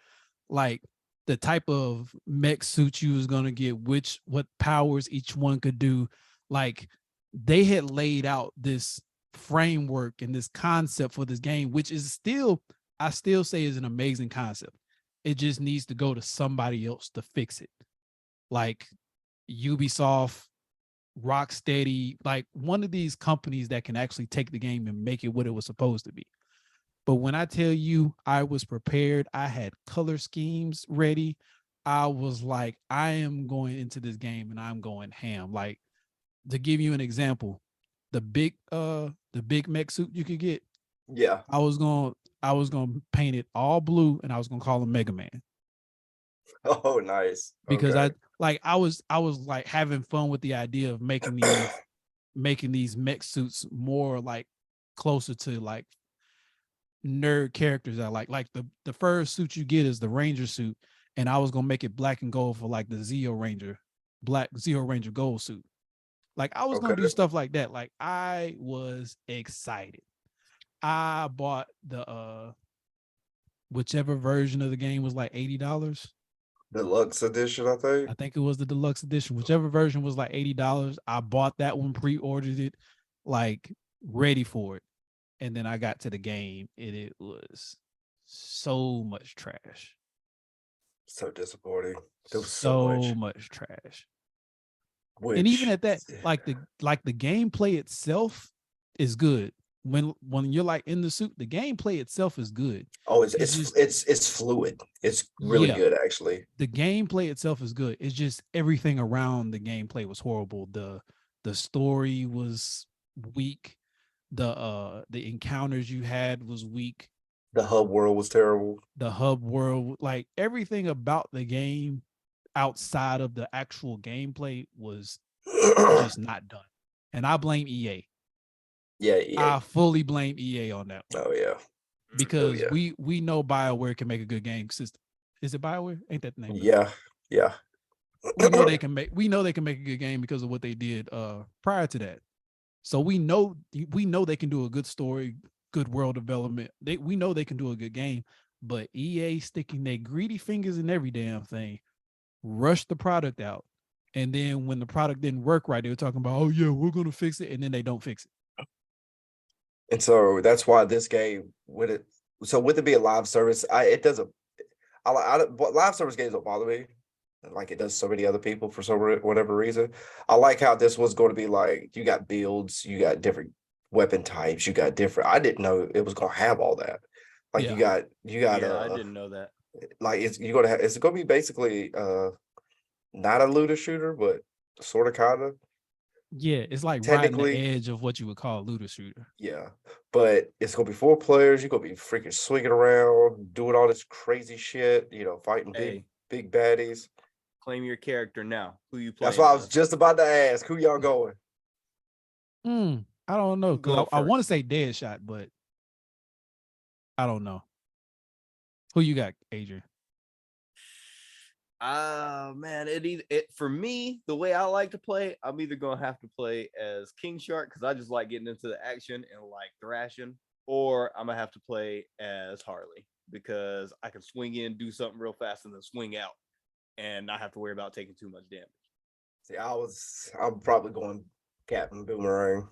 Like the type of mech suit you was going to get, what powers each one could do. Like they had laid out this framework and this concept for this game, which is I still say is an amazing concept. It just needs to go to somebody else to fix it. Like Ubisoft, Rocksteady, like one of these companies that can actually take the game and make it what it was supposed to be. But when I tell you I was prepared, I had color schemes ready. I was like, I am going into this game and I'm going ham. Like, to give you an example, the big mech suit you could get. Yeah. I was gonna paint it all blue and I was gonna call him Mega Man. Oh, nice. Because I was like having fun with the idea of making these mech suits more like closer to like nerd characters I like the first suit you get is the Ranger suit, and I was gonna make it black and gold for like the Black Zeo Ranger gold suit. Like I was gonna do stuff like that. Like I was excited. I bought the whichever version of the game was like $80. Deluxe edition, I think. I think it was the deluxe edition. Whichever version was like $80. I bought that one, pre-ordered it, like ready for it. And then I got to the game and it was so much trash. So disappointing. There was So much trash. Which, and even at that, like the gameplay itself is good. When you're like in the suit, the gameplay itself is good. Oh, it's fluid. It's really good, actually. The gameplay itself is good. It's just everything around the gameplay was horrible. The story was weak. The encounters you had was weak. The hub world was terrible. The hub world, like everything about the game outside of the actual gameplay was just not done. And I blame EA. Yeah, EA. I fully blame EA on that one. Oh yeah. Because we know BioWare can make a good game system. Is it BioWare? Ain't that the name? Yeah. Yeah. We know they can make a good game because of what they did prior to that. So we know they can do a good story, good world development. We know they can do a good game, but EA sticking their greedy fingers in every damn thing, rushed the product out. And then when the product didn't work right, they were talking about, oh yeah, we're gonna fix it, and then they don't fix it. And so that's why this game, with it be a live service, live service games don't bother me like it does so many other people for whatever reason. I like how this was going to be like, you got builds, you got different weapon types, you got different. I didn't know it was going to have all that. Like you got. I didn't know that. Like it's going to be basically not a looter shooter, but sort of kind of. Yeah, it's like riding the edge of what you would call a looter shooter. Yeah, but it's gonna be 4 players. You're gonna be freaking swinging around, doing all this crazy shit. Fighting big baddies. Claim your character now. Who you play? That's why I was just about to ask. Who y'all going? I don't know, because I want to say Deadshot, but I don't know. Who you got, Adrian? Man, it for me, the way I like to play, I'm either gonna have to play as King Shark because I just like getting into the action and like thrashing, or I'm gonna have to play as Harley because I can swing in, do something real fast, and then swing out, and not have to worry about taking too much damage. See, I'm probably going Captain Boomerang.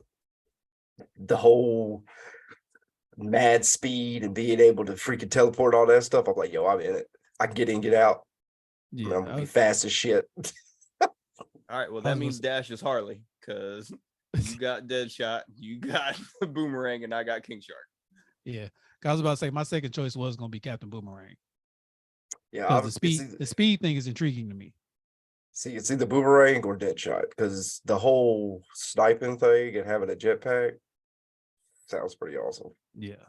The whole mad speed and being able to freaking teleport, all that stuff. I'm like, yo, I'm in it. I can get in, get out. Yeah, I'm gonna be fast as shit. All right, well that means Dash is Harley because you got Deadshot, you got Boomerang, and I got King Shark. Yeah, I was about to say my second choice was gonna be Captain Boomerang. Yeah, the speed thing is intriguing to me. See, it's either Boomerang or Deadshot because the whole sniping thing and having a jetpack sounds pretty awesome. Yeah.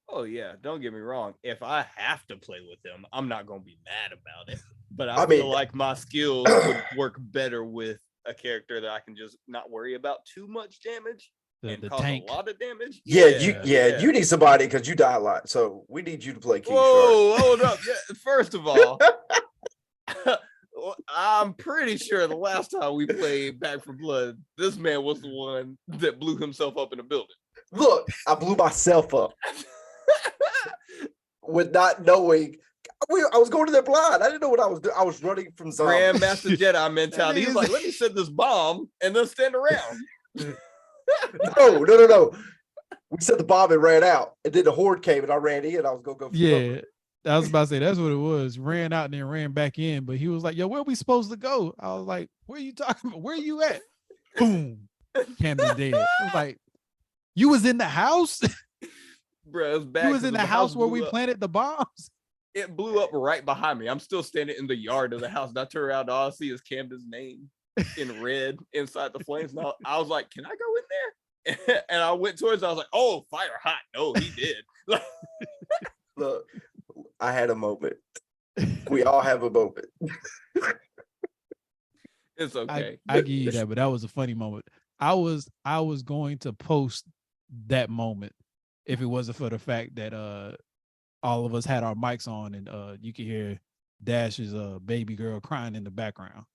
Oh yeah, don't get me wrong. If I have to play with them, I'm not gonna be mad about it. But I feel like my skills would work better with a character that I can just not worry about too much damage and cause tank. A lot of damage. You need somebody because you die a lot. So we need you to play King Shark. Hold up. Yeah, first of all, I'm pretty sure the last time we played Back 4 Blood, this man was the one that blew himself up in a building. Look, I blew myself up. With not knowing, I was going to their blind. I didn't know what I was doing. I was running from zombies. Grandmaster Jedi mentality. He's like, let me set this bomb and then stand around. No. We set the bomb and ran out, and then the horde came, and I ran in. I was gonna go. Yeah, I was about to say that's what it was. Ran out and then ran back in, but he was like, "Yo, where are we supposed to go?" I was like, "Where are you talking about? Where are you at?" Boom, Camden dead. I was like, "You was in the house." Bro, it was bad. You was in the house where we planted the bombs. It blew up right behind me. I'm still standing in the yard of the house. And I turn around, all I see is Camden's name in red inside the flames. And I was like, "Can I go in there?" And I went towards. I was like, "Oh, fire hot!" No, he did. Look, I had a moment. We all have a moment. It's okay. I give you that, but that was a funny moment. I was going to post that moment if it wasn't for the fact that all of us had our mics on and you could hear Dash's baby girl crying in the background.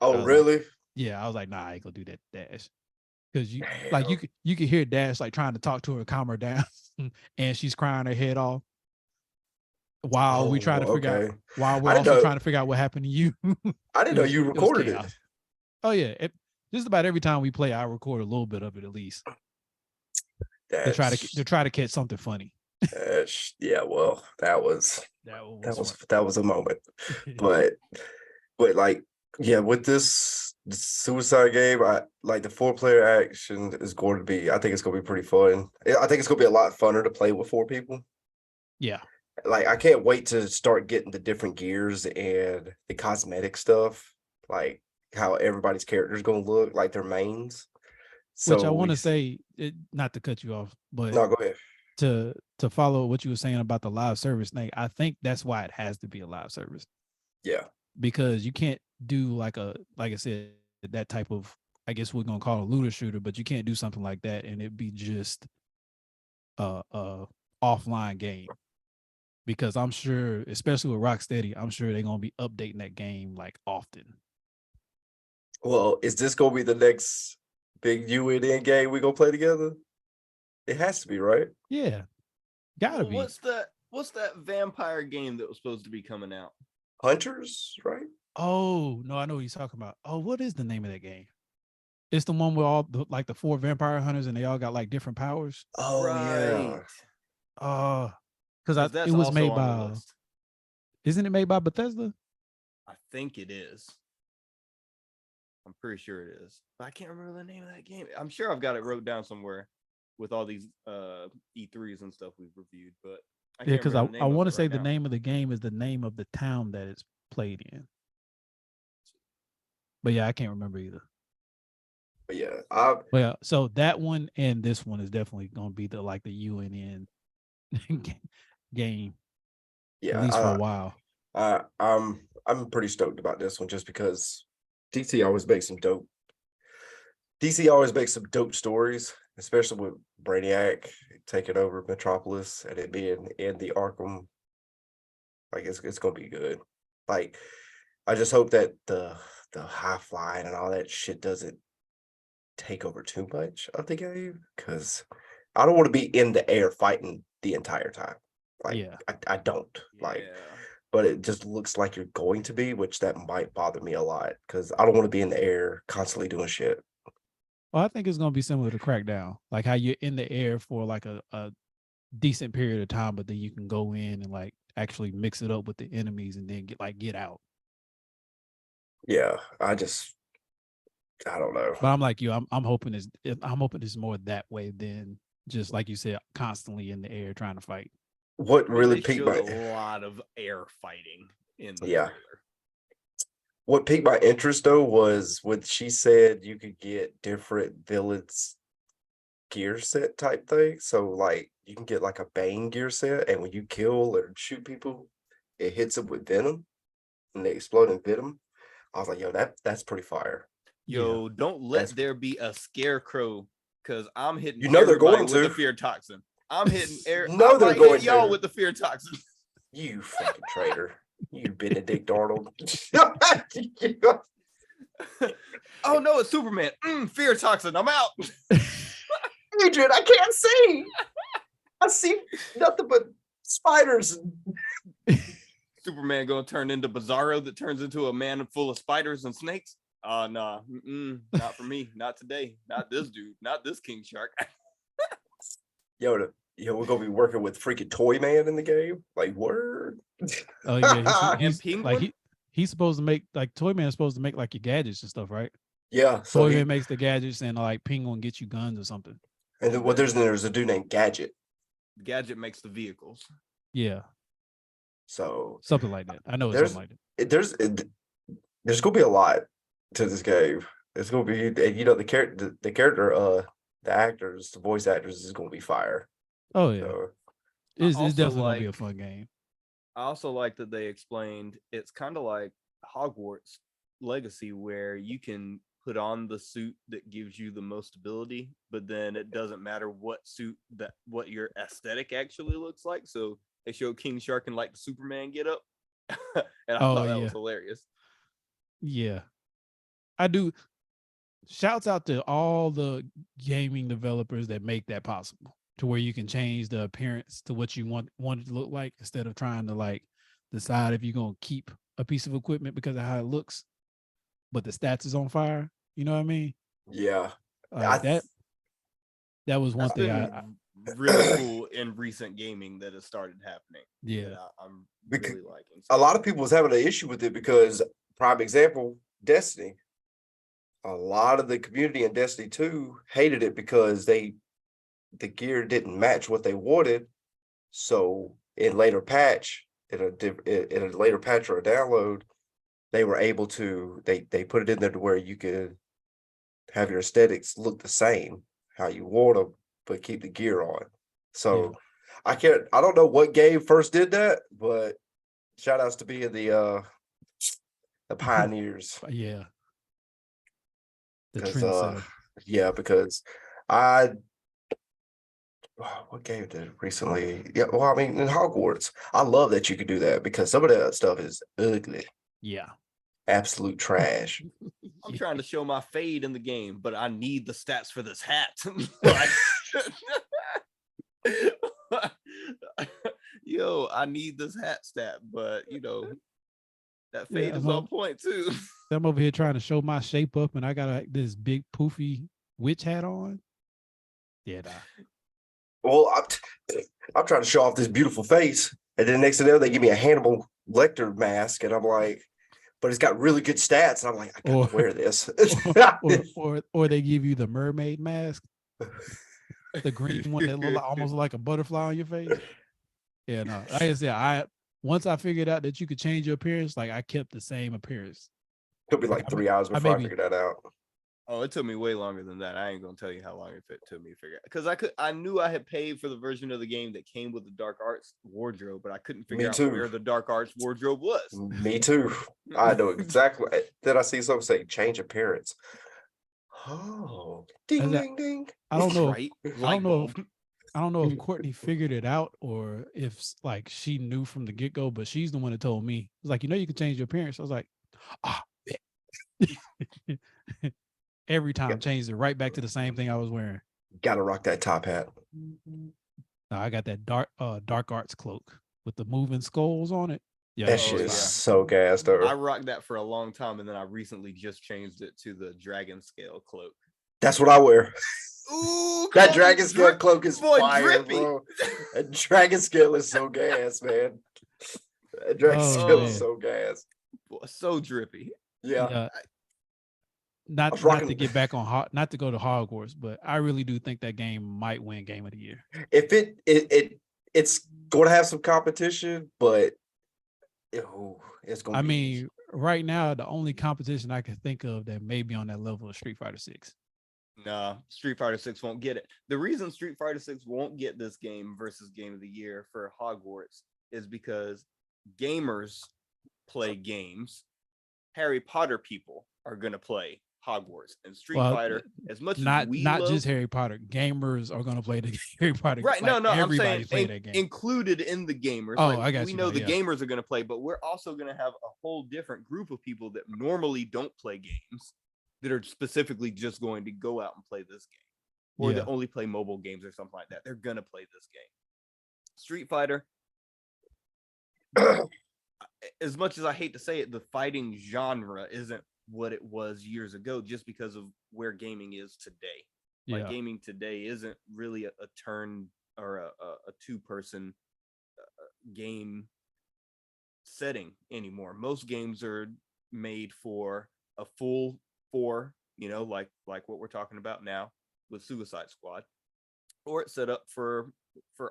Oh, really? Like, yeah, I was like, nah, I ain't gonna do that, Dash. Because you could hear Dash like trying to talk to her, calm her down, and she's crying her head off. while we try to figure out okay. while we're I didn't also know. trying to figure out what happened to you. I didn't It know was you recorded it. chaos. Oh yeah, just about every time we play, I record a little bit of it at least to try to catch something funny. Yeah. Well, that was a moment. Funny. But like, yeah, with this Suicide game, I like the 4-player action is going to be. I think it's going to be pretty fun. I think it's going to be a lot funner to play with 4 people. Yeah. Like, I can't wait to start getting the different gears and the cosmetic stuff, like how everybody's character is going to look, like their mains. Which I want to say, not to cut you off, but no, go ahead. To follow what you were saying about the live service thing, I think that's why it has to be a live service. Yeah, because you can't do like I said, that type of, I guess we're gonna call it a looter shooter, but you can't do something like that and it be just a offline game. Because I'm sure, especially with Rocksteady, I'm sure they're gonna be updating that game like often. Well, is this gonna be the next big UNN game we gonna play together? It has to be, right? Yeah, gotta be. What's that vampire game that was supposed to be coming out? Hunters, right? Oh no, I know what you're talking about. Oh, what is the name of that game? It's the one with all the 4 vampire hunters and they all got like different powers. Oh right. Yeah. Because that's it was made on the by. list. Isn't it made by Bethesda? I think it is. I'm pretty sure it is. But I can't remember the name of that game. I'm sure I've got it wrote down somewhere with all these E3s and stuff we've reviewed, but yeah, because I want to say the name of the game is the name of the town that it's played in. But yeah, I can't remember either. But yeah, well, so that one and this one is definitely going to be the UNN game. Yeah, at least for a while. I'm pretty stoked about this one just because DC always makes some dope stories, especially with Brainiac taking over Metropolis and it being in the Arkham. Like it's gonna be good. Like I just hope that the high flying and all that shit doesn't take over too much of the game, because I don't want to be in the air fighting the entire time. Like yeah. I don't like, but it just looks like you're going to be, which that might bother me a lot because I don't want to be in the air constantly doing shit. Well, I think it's going to be similar to Crackdown, like how you're in the air for like a decent period of time, but then you can go in and like actually mix it up with the enemies and then get out. Yeah, I don't know. But I'm like you, I'm hoping it's more that way than just like you said, constantly in the air trying to fight. What really piqued my a lot of air fighting in the yeah. trailer. What piqued my interest though was when she said you could get different villains gear set type thing. So like you can get like a Bane gear set, and when you kill or shoot people, it hits them with venom and they explode in venom. I was like, yo, that's pretty fire. Yo, don't let there be a scarecrow, because I'm hitting they're going with the fear toxin. I'm hitting air. No, they're going y'all with the fear toxin. You fucking traitor. You Benedict Arnold. Oh no, it's Superman. Fear toxin. I'm out. Adrian, I can't see. I see nothing but spiders. Superman gonna turn into Bizarro that turns into a man full of spiders and snakes. Nah, not for me. Not today. Not this dude. Not this King Shark. Yo, we're gonna be working with freaking Toy Man in the game. Like, word. Oh yeah, he's like he's supposed to make, like, Toy Man is supposed to make like your gadgets and stuff, right? Yeah. So Toy Man makes the gadgets, and like Penguin gets you guns or something. And then there's a dude named Gadget. Gadget makes the vehicles. Yeah. So something like that. I know it's something like that. There's gonna be a lot to this game. It's gonna be, and the actors, the voice actors is gonna be fire. Oh yeah. So, it's definitely gonna be a fun game. I also like that they explained it's kind of like Hogwarts Legacy, where you can put on the suit that gives you the most ability, but then it doesn't matter what your aesthetic actually looks like. So they showed King Shark and like the Superman get up. And I thought that was hilarious. Yeah. I do. Shouts out to all the gaming developers that make that possible. to where you can change the appearance to what you want it to look like instead of trying to like decide if you're gonna keep a piece of equipment because of how it looks, but the stats is on fire. You know what I mean? Yeah. Like that was one That's thing been really cool in recent gaming that has started happening. yeah. that I'm Because really liking. a lot of people was having an issue with it because, prime example, Destiny. A lot of the community in Destiny 2 hated it because the gear didn't match what they wanted. So in later patch, in a later patch or a download, they were able to they put it in there to where you could have your aesthetics look the same how you want them, but keep the gear on. So I don't know what game first did that, but shout outs to being the pioneers. Yeah. The 'Cause, trendsetter. yeah, because what game did it recently? Yeah, well, I mean, in Hogwarts, I love that you could do that because some of that stuff is ugly, Yeah. absolute trash. I'm trying to show my fade in the game, but I need the stats for this hat. Like, yo, I need this hat stat, but you know, that fade is on point too. I'm over here trying to show my shape up, and I got this big poofy witch hat on. Yeah, nah. Well, I'm trying to show off this beautiful face, and then next to there they give me a Hannibal Lecter mask, and I'm like, but it's got really good stats, and I'm like, I gotta wear this. or they give you the mermaid mask, the green one that look almost like a butterfly on your face. Yeah, no. Like I said, once I figured out that you could change your appearance, like I kept the same appearance. It'll be like 3 hours before I figured that out. Oh, it took me way longer than that. I ain't gonna tell you how long it took me to figure out, because I knew I had paid for the version of the game that came with the Dark Arts wardrobe, but I couldn't figure out where the Dark Arts wardrobe was. Me too. I know exactly. Then I see something say change appearance. Oh, ding ding ding. I don't know. Right? I don't know if Courtney figured it out or if like she knew from the get-go, but she's the one that told me. It was like, you can change your appearance. I was like, every time changed it right back to the same thing I was wearing. Gotta rock that top hat. Now I got that dark arts cloak with the moving skulls on it. Yeah, that shit is so gassed. Though. I rocked that for a long time, and then I recently just changed it to the dragon scale cloak. That's what I wear. Ooh, that dragon scale cloak is fire, bro. That dragon scale is so gas, man. That dragon scale is so gas. Boy, so drippy. Yeah. Not to get back on not to go to Hogwarts, but I really do think that game might win Game of the Year. If it's going to have some competition, but it's going to. I mean, right now the only competition I can think of that may be on that level is Street Fighter 6. Nah, Street Fighter 6 won't get it. The reason Street Fighter 6 won't get this game versus Game of the Year for Hogwarts is because gamers play games. Harry Potter people are gonna play Hogwarts, and Street Fighter, as much as we love, just Harry Potter, gamers are gonna play the Harry Potter. Right? Like, no, I'm everybody saying that game. Included in the gamers. Oh, like, I got we you. know the gamers are gonna play, but we're also gonna have a whole different group of people that normally don't play games that are specifically just going to go out and play this game, or that only play mobile games or something like that. They're gonna play this game. Street Fighter. As much as I hate to say it, the fighting genre isn't what it was years ago, just because of where gaming is today. Like, gaming today isn't really a turn or a two-person game setting anymore. Most games are made for a full 4, like what we're talking about now with Suicide Squad, or it's set up for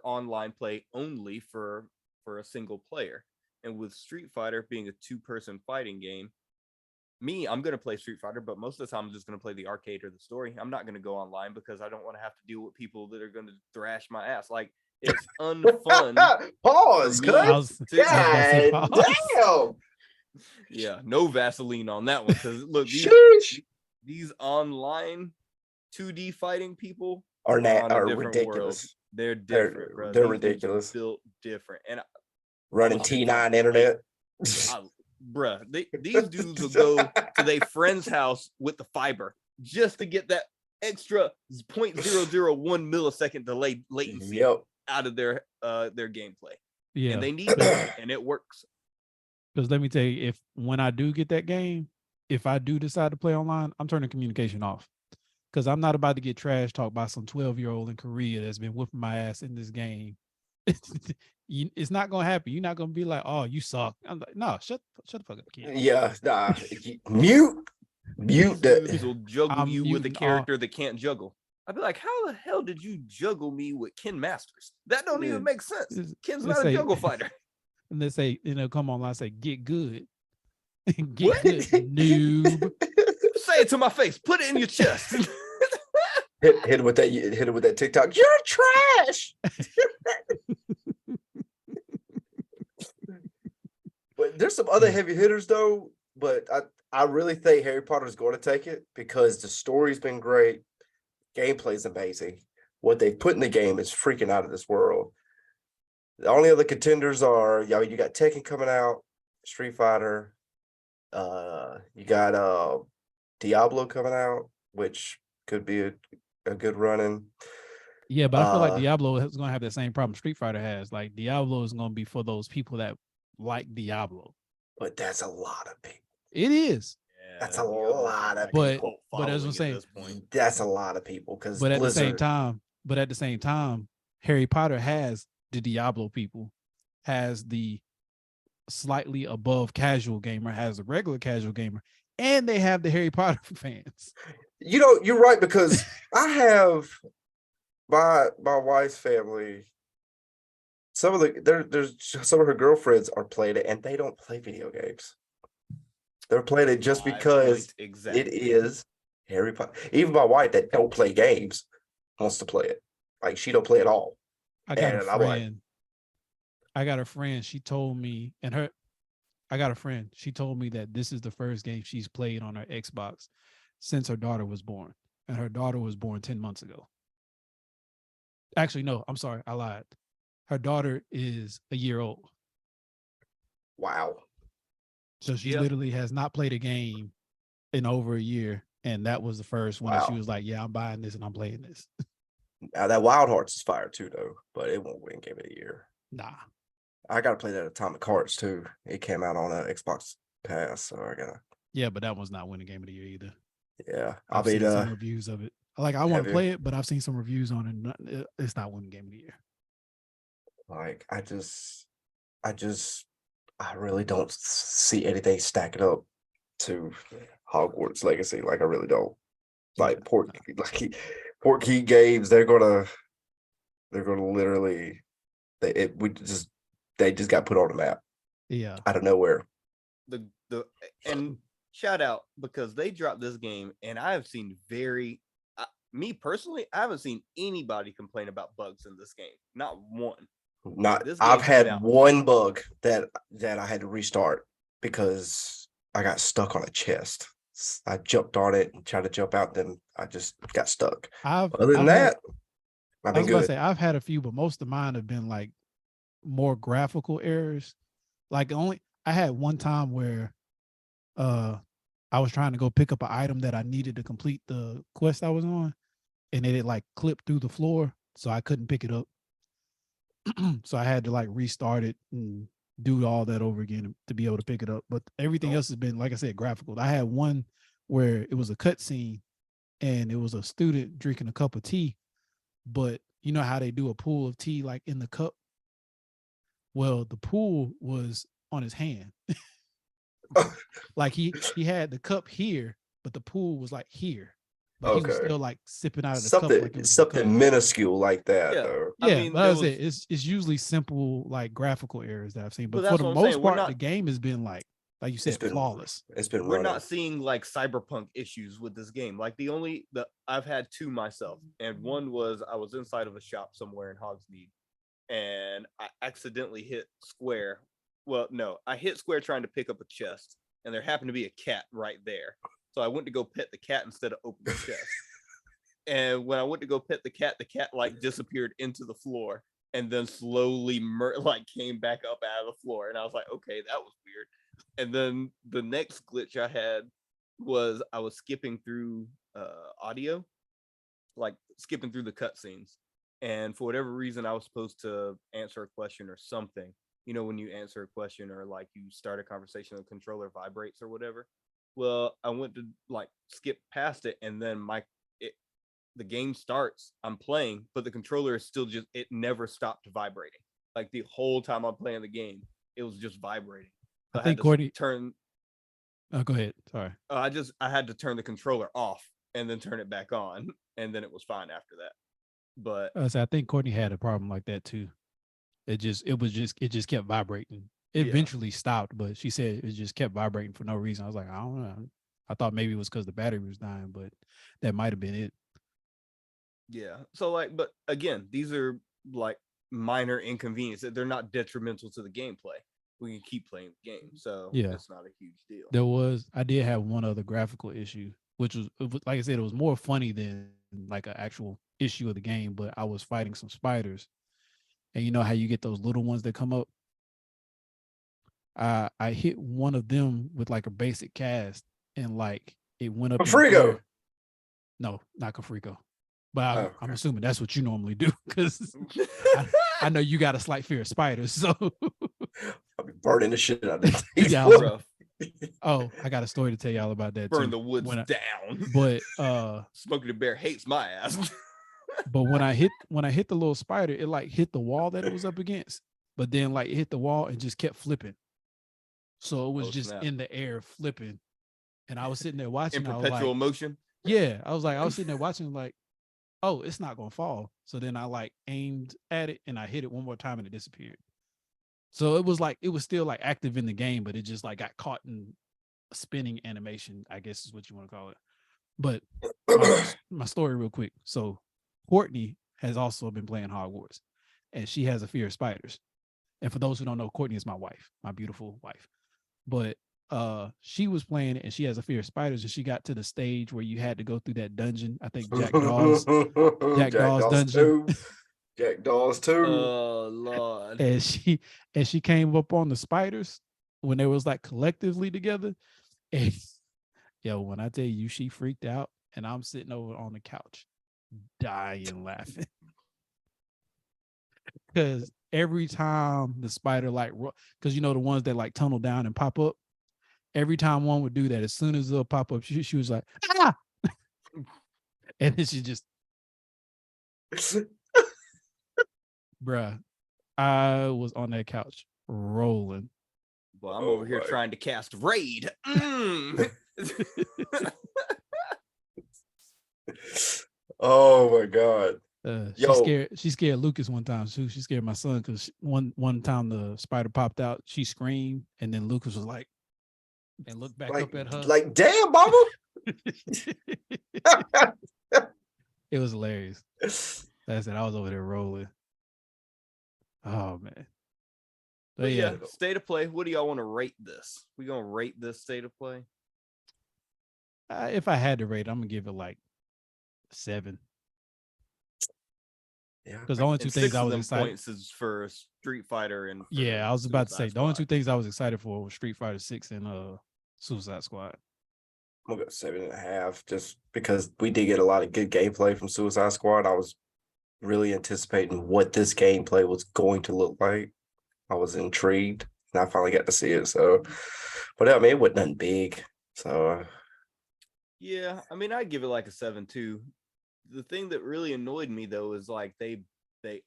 online play only for a single player. And with Street Fighter being a 2-person fighting game, I'm going to play Street Fighter, but most of the time I'm just going to play the arcade or the story. I'm not going to go online because I don't want to have to deal with people that are going to thrash my ass. Like, it's unfun. Pause. God damn. Yeah, no Vaseline on that one, because look, these online 2D fighting people are ridiculous. World. They're different, bro. They're ridiculous. Built different. And running T9 internet. Bruh, these dudes will go to their friend's house with the fiber just to get that extra 0.001 millisecond delay latency Yep. out of their gameplay. Yeah. And they need that, and it works. Because let me tell you, if when I do get that game, if I do decide to play online, I'm turning communication off. Because I'm not about to get trash talked by some 12-year-old in Korea that's been whipping my ass in this game. It's not gonna happen. You're not gonna be like, "Oh, you suck." I'm like, "No, shut the fuck up, kid." Yeah, nah. Mute This will that. juggle I'm you with a muting all- character that can't juggle. I'd be like, how the hell did you juggle me with Ken Masters? That don't even make sense. It's- Ken's let's not a say- juggle fighter. And they say, come online, say, "Get good." Get What? good, noob. Say it to my face. Put it in your chest. hit it with that TikTok. You're trash. But there's some other heavy hitters though. But I really think Harry Potter is going to take it because the story's been great. Gameplay's amazing. What they've put in the game is freaking out of this world. The only other contenders are, you got Tekken coming out, Street Fighter. You got Diablo coming out, which could be a good running. Yeah, but I feel like Diablo is going to have the same problem Street Fighter has. Like Diablo is going to be for those people that like Diablo. But that's a lot of people. It is. That's a lot of people. But as I'm saying, that's a lot of people because but at Blizzard. the same time, Harry Potter has the Diablo people, has the slightly above casual gamer, has the regular casual gamer, and they have the Harry Potter fans. You're right because I have my wife's family. There's some of her girlfriends are playing it, and they don't play video games. They're playing it just because it is Harry Potter. Even my wife that don't play games wants to play it. Like she don't play at all. I got a friend. She told me, she told me that this is the first game she's played on her Xbox since her daughter was born. And her daughter was born 10 months ago. Actually, no, I'm sorry. I lied. Her daughter is a year old. Wow. So she literally has not played a game in over a year. And that was the first one that she was like, yeah, I'm buying this and I'm playing this. Now that Wild Hearts is fire too, though, but it won't win Game of the Year. Nah. I gotta play that Atomic Hearts too. It came out on Xbox Pass, so I gotta. Yeah, but that one's not winning Game of the Year either. Yeah, I've seen some reviews of it. Like I want to play it, but I've seen some reviews on it. It's not winning Game of the Year. Like I really don't see anything stacking up to Hogwarts Legacy. Like I really don't. Like Portkey Games, they're gonna literally they just got put on the map. Yeah, out of nowhere. And shout out because they dropped this game, and I have seen me personally, I haven't seen anybody complain about bugs in this game. Not one. I've had one bug that I had to restart because I got stuck on a chest. I jumped on it and tried to jump out, then I just got stuck. Other than that, I've been good. I've had a few, but most of mine have been like more graphical errors. Like I had one time where I was trying to go pick up an item that I needed to complete the quest I was on, and it like clipped through the floor, so I couldn't pick it up. So I had to like restart it and do all that over again to be able to pick it up. But everything else has been, like I said, graphical. I had one where it was a cut scene and it was a student drinking a cup of tea, but you know how they do a pool of tea like in the cup? Well, the pool was on his hand. Like he had the cup here, but the pool was like here. But he was still like sipping out of the cup. Like something minuscule like that. Yeah, though. Yeah, I mean, but it's usually simple like graphical errors that I've seen. But for the most part, the game has been like you said, flawless. We're not seeing like cyberpunk issues with this game. Like I've had two myself, and one was I was inside of a shop somewhere in Hogsmeade, and I accidentally hit square. Well, no, I hit square trying to pick up a chest, and there happened to be a cat right there. So I went to go pet the cat instead of open the chest. And when I went to go pet the cat like disappeared into the floor and then slowly came back up out of the floor. And I was like, okay, that was weird. And then the next glitch I had was I was skipping through audio, like skipping through the cutscenes, and for whatever reason, I was supposed to answer a question or something. You know, when you answer a question or like you start a conversation, the controller vibrates or whatever. Well, I went to like skip past it, and then the game starts. I'm playing, but the controller is still it never stopped vibrating. Like the whole time I'm playing the game, it was just vibrating. So I think Courtney turn. Oh, go ahead. Sorry. I had to turn the controller off and then turn it back on, and then it was fine after that. But I think Courtney had a problem like that too. It just kept vibrating. It eventually stopped, but she said it just kept vibrating for no reason. I was like, I don't know. I thought maybe it was because the battery was dying, but that might have been it. Yeah. So like, but again, these are like minor inconveniences. They're not detrimental to the gameplay. We can keep playing the game, so it's not a huge deal. I did have one other graphical issue, which was like I said, it was more funny than like an actual issue of the game. But I was fighting some spiders, and you know how you get those little ones that come up. I hit one of them with like a basic cast, and like it went up. Frigo. No, not Cafrico. But I'm assuming that's what you normally do because I know you got a slight fear of spiders. So I'll be burning the shit out of this. Yeah, I got a story to tell y'all about that. Burn too. the woods down. But Smokey the Bear hates my ass. But when I hit the little spider, it like hit the wall that it was up against. But then like it hit the wall and just kept flipping. So it was just in the air flipping. And I was sitting there watching. In perpetual motion? Yeah. I was sitting there watching like, oh, it's not gonna fall. So then I like aimed at it and I hit it one more time and it disappeared. So it was still like active in the game, but it just like got caught in a spinning animation, I guess is what you want to call it. But my story real quick. So Courtney has also been playing Hogwarts and she has a fear of spiders. And for those who don't know, Courtney is my wife, my beautiful wife. But she was playing it and she has a fear of spiders, and she got to the stage where you had to go through that dungeon. I think Jack Dawes dungeon. Jack Dawes 2. Oh Lord. And she came up on the spiders when they was like collectively together. And yo, when I tell you she freaked out, and I'm sitting over on the couch dying laughing. Because every time the spider like, because you know the ones that like tunnel down and pop up, every time one would do that, as soon as they'll pop up, she was like, ah! And then she just, bruh, I was on that couch rolling. Well, I'm over here trying to cast Raid. Oh my God. She scared Lucas one time too. She scared my son because one time the spider popped out, she screamed, and then Lucas was like, and looked back up at her like, damn, mama. It was hilarious. That's it. I was over there rolling. Oh man. But yeah, state of play. What do y'all want to rate this? We gonna rate this state of play? If I had to rate, I'm gonna give it like 7. Yeah, because the only two things I was excited points is for Street Fighter and I was about to say the only two things I was excited for was Street Fighter 6 and Suicide Squad. I'm gonna go 7.5, just because we did get a lot of good gameplay from Suicide Squad. I was really anticipating what this gameplay was going to look like. I was intrigued, and I finally got to see it. So, but I mean, it wasn't nothing big. So, yeah, I mean, I'd give it like a 7 too. The thing that really annoyed me though is like they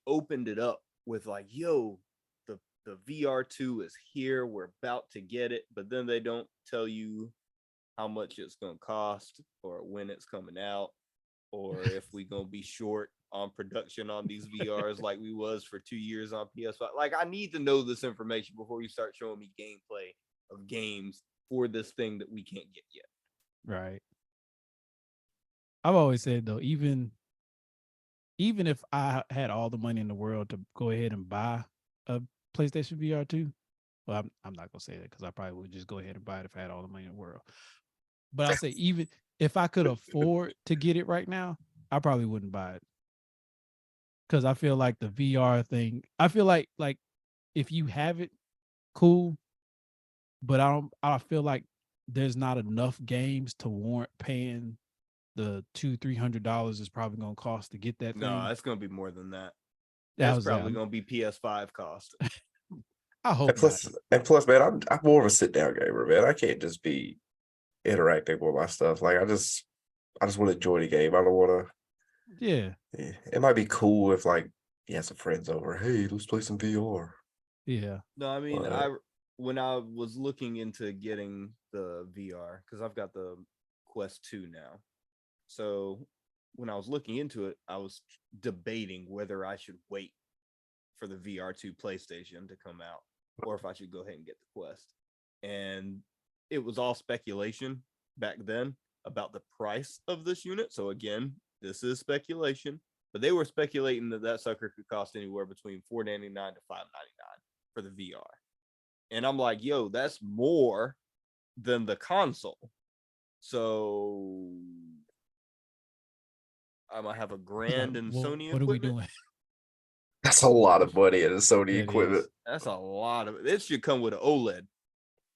opened it up with like, yo, the VR2 is here, we're about to get it, but then they don't tell you how much it's gonna cost or when it's coming out, or if we gonna be short on production on these VRs like we was for 2 years on PS5. Like, I need to know this information before you start showing me gameplay of games for this thing that we can't get yet. Right. I've always said though, even if I had all the money in the world to go ahead and buy a PlayStation VR 2, well, I'm not gonna say that because I probably would just go ahead and buy it if I had all the money in the world. But I'll say even if I could afford to get it right now, I probably wouldn't buy it. Because I feel like the VR thing, I feel like if you have it, cool. But I feel like there's not enough games to warrant paying the $200-300 is probably gonna cost to get that thing. No, it's gonna be more than that. That That's was probably gonna be PS5 cost. I hope And not. plus, man, I'm more of a sit down gamer, man. I can't just be interacting with my stuff. Like I just want to enjoy the game. I don't want to. Yeah, It might be cool if like you have some friends over. Hey, let's play some VR. yeah. No, I mean, But- when I was looking into getting the VR, because I've got the Quest 2 now. So when I was looking into it, I was debating whether I should wait for the VR2 PlayStation to come out or if I should go ahead and get the Quest. And it was all speculation back then about the price of this unit. So again, this is speculation, but they were speculating that sucker could cost anywhere between $499 to $599 for the VR. And I'm like, yo, that's more than the console. So I'm gonna have a grand in Sony What equipment. are we doing? That's a lot of money in the Sony It equipment. is. That's a lot of it. It should come with an OLED.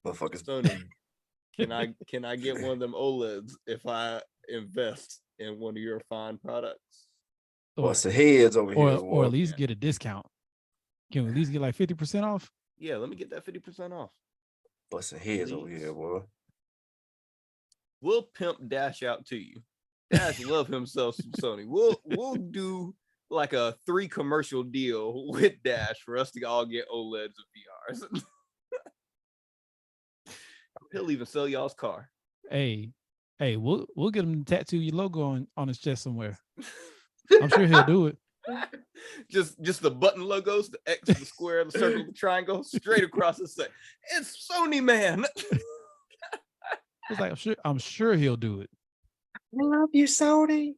Motherfuckers. Sony, can I get one of them OLEDs if I invest in one of your fine products? What's the heads over here? Or boy? at least get a discount. Can we at least get like 50% off? Yeah, let me get that 50% off. Busting heads over Please. here, boy. We'll pimp Dash out to you. Dash love himself some Sony. We'll do like a 3 commercial deal with Dash for us to all get OLEDs and VRs. He'll even sell y'all's car. Hey, we'll get him to tattoo your logo on his chest somewhere. I'm sure he'll do it. Just the button logos, the X, the square, the circle, the triangle, straight across the set. It's Sony, man. It's like I'm sure he'll do it. I love you, Sony.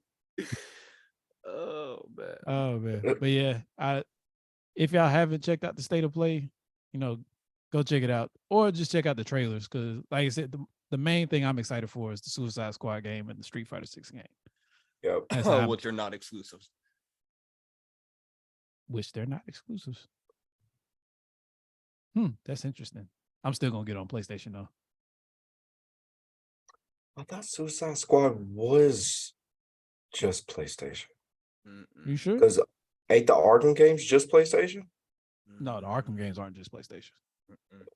Oh man. Oh man. But yeah, if y'all haven't checked out the state of play, go check it out. Or just check out the trailers. Cause like I said, the main thing I'm excited for is the Suicide Squad game and the Street Fighter 6 game. Yep. That's how Which are not exclusives. which they're not exclusives. That's interesting. I'm still gonna get on PlayStation though. I thought Suicide Squad was just PlayStation. You sure? Because ain't the Arkham games just PlayStation? No, the Arkham games aren't just PlayStation.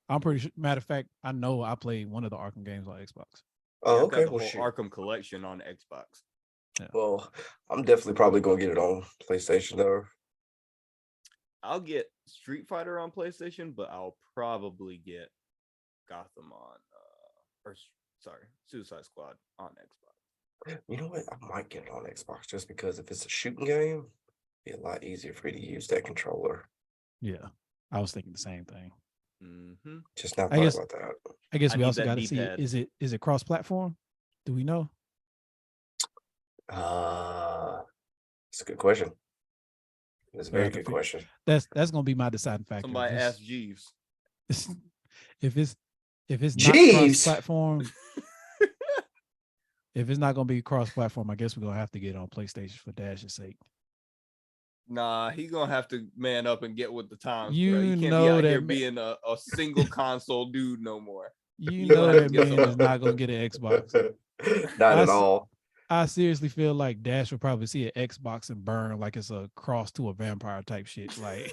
I'm pretty sure. Matter of fact, I know I played one of the Arkham games on Xbox. Oh, I've okay. got the Well, whole shit. Arkham collection on Xbox. Well, I'm definitely probably gonna get it on PlayStation though. I'll get Street Fighter on PlayStation, but I'll probably get Gotham on Suicide Squad on Xbox. You know what? I might get it on Xbox just because if it's a shooting game, it'd be a lot easier for me to use that controller. Yeah, I was thinking the same thing. Mm-hmm. Just not I thought guess- about that. I guess I we need also that got to see D-pad. is it cross platform? Do we know? It's a good question. It's a We'll very have to good fig- question. That's gonna be my deciding factor. Somebody ask Jeeves. If it's not Jeeves! cross platform, if it's not gonna be cross platform, I guess we're gonna have to get it on PlayStation for Dash's sake. Nah, he gonna have to man up and get with the times, bro. You He can't be know out that here ma- being a single console dude no more. You You know gonna have that to get man some- is not gonna get an Xbox. Not I at s- all. I seriously feel like Dash would probably see an Xbox and burn like it's a cross to a vampire type shit. Like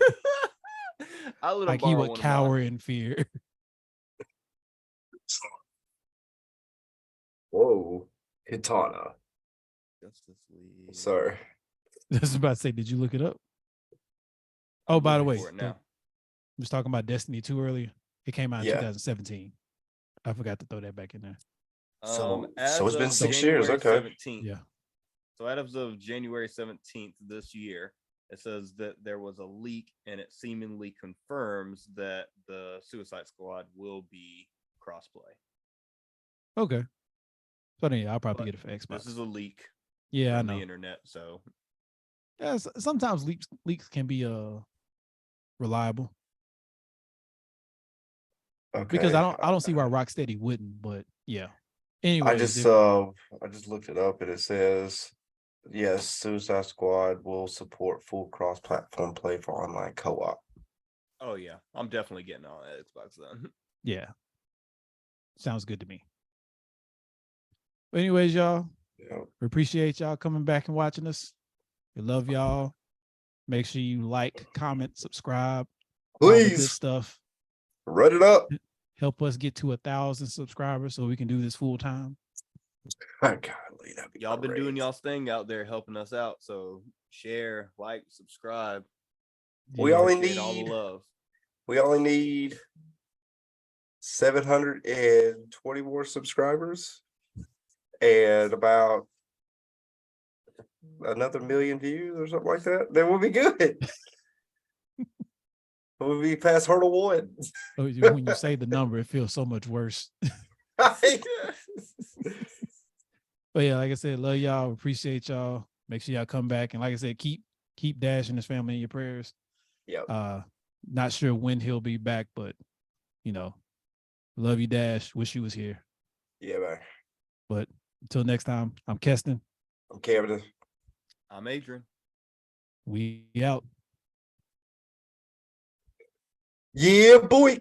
I'll let him like he borrow would one of cower mine. in fear. Whoa. Katana. Justice League. Sorry. I was about to say, did you look it up? I'm Oh, by the looking way, for it now. I was talking about Destiny 2 earlier. It came out in Yeah. 2017. I forgot to throw that back in there. So As it's been of 6 years, January okay. 17th, Yeah. So as of January 17th this year, it says that there was a leak and it seemingly confirms that the Suicide Squad will be crossplay. Okay. So then, yeah, I'll probably But get it for Xbox. This is a leak Yeah, I from know. the internet, so Yeah, sometimes leaks can be reliable Okay. because I don't see why Rocksteady wouldn't. But yeah. I Anyways, just looked it up and it says yes, Suicide Squad will support full cross-platform play for online co-op. oh yeah, I'm definitely getting on Xbox then. yeah, sounds good to me. But anyways, y'all, Yeah. We appreciate y'all coming back and watching us. We love y'all. Make sure you like, comment, subscribe, all the good Please stuff. run it up. Help us get to 1,000 subscribers so we can do this full time. Golly, that'd be Y'all been doing great. y'all's thing out there helping us out. So share, like, subscribe. We only Appreciate all the need love. we only need 720 more subscribers and about another million views or something like that. Then we'll be good. We'll be past hurdle 1. When you say the number, it feels so much worse. But yeah, like I said, love y'all. Appreciate y'all. Make sure y'all come back. And like I said, keep Dash and his family in your prayers. Yep. Not sure when he'll be back, but love you, Dash. Wish you was here. Yeah, man. But until next time, I'm Keston. I'm Camden. I'm Adrian. We out. Yeah, boy.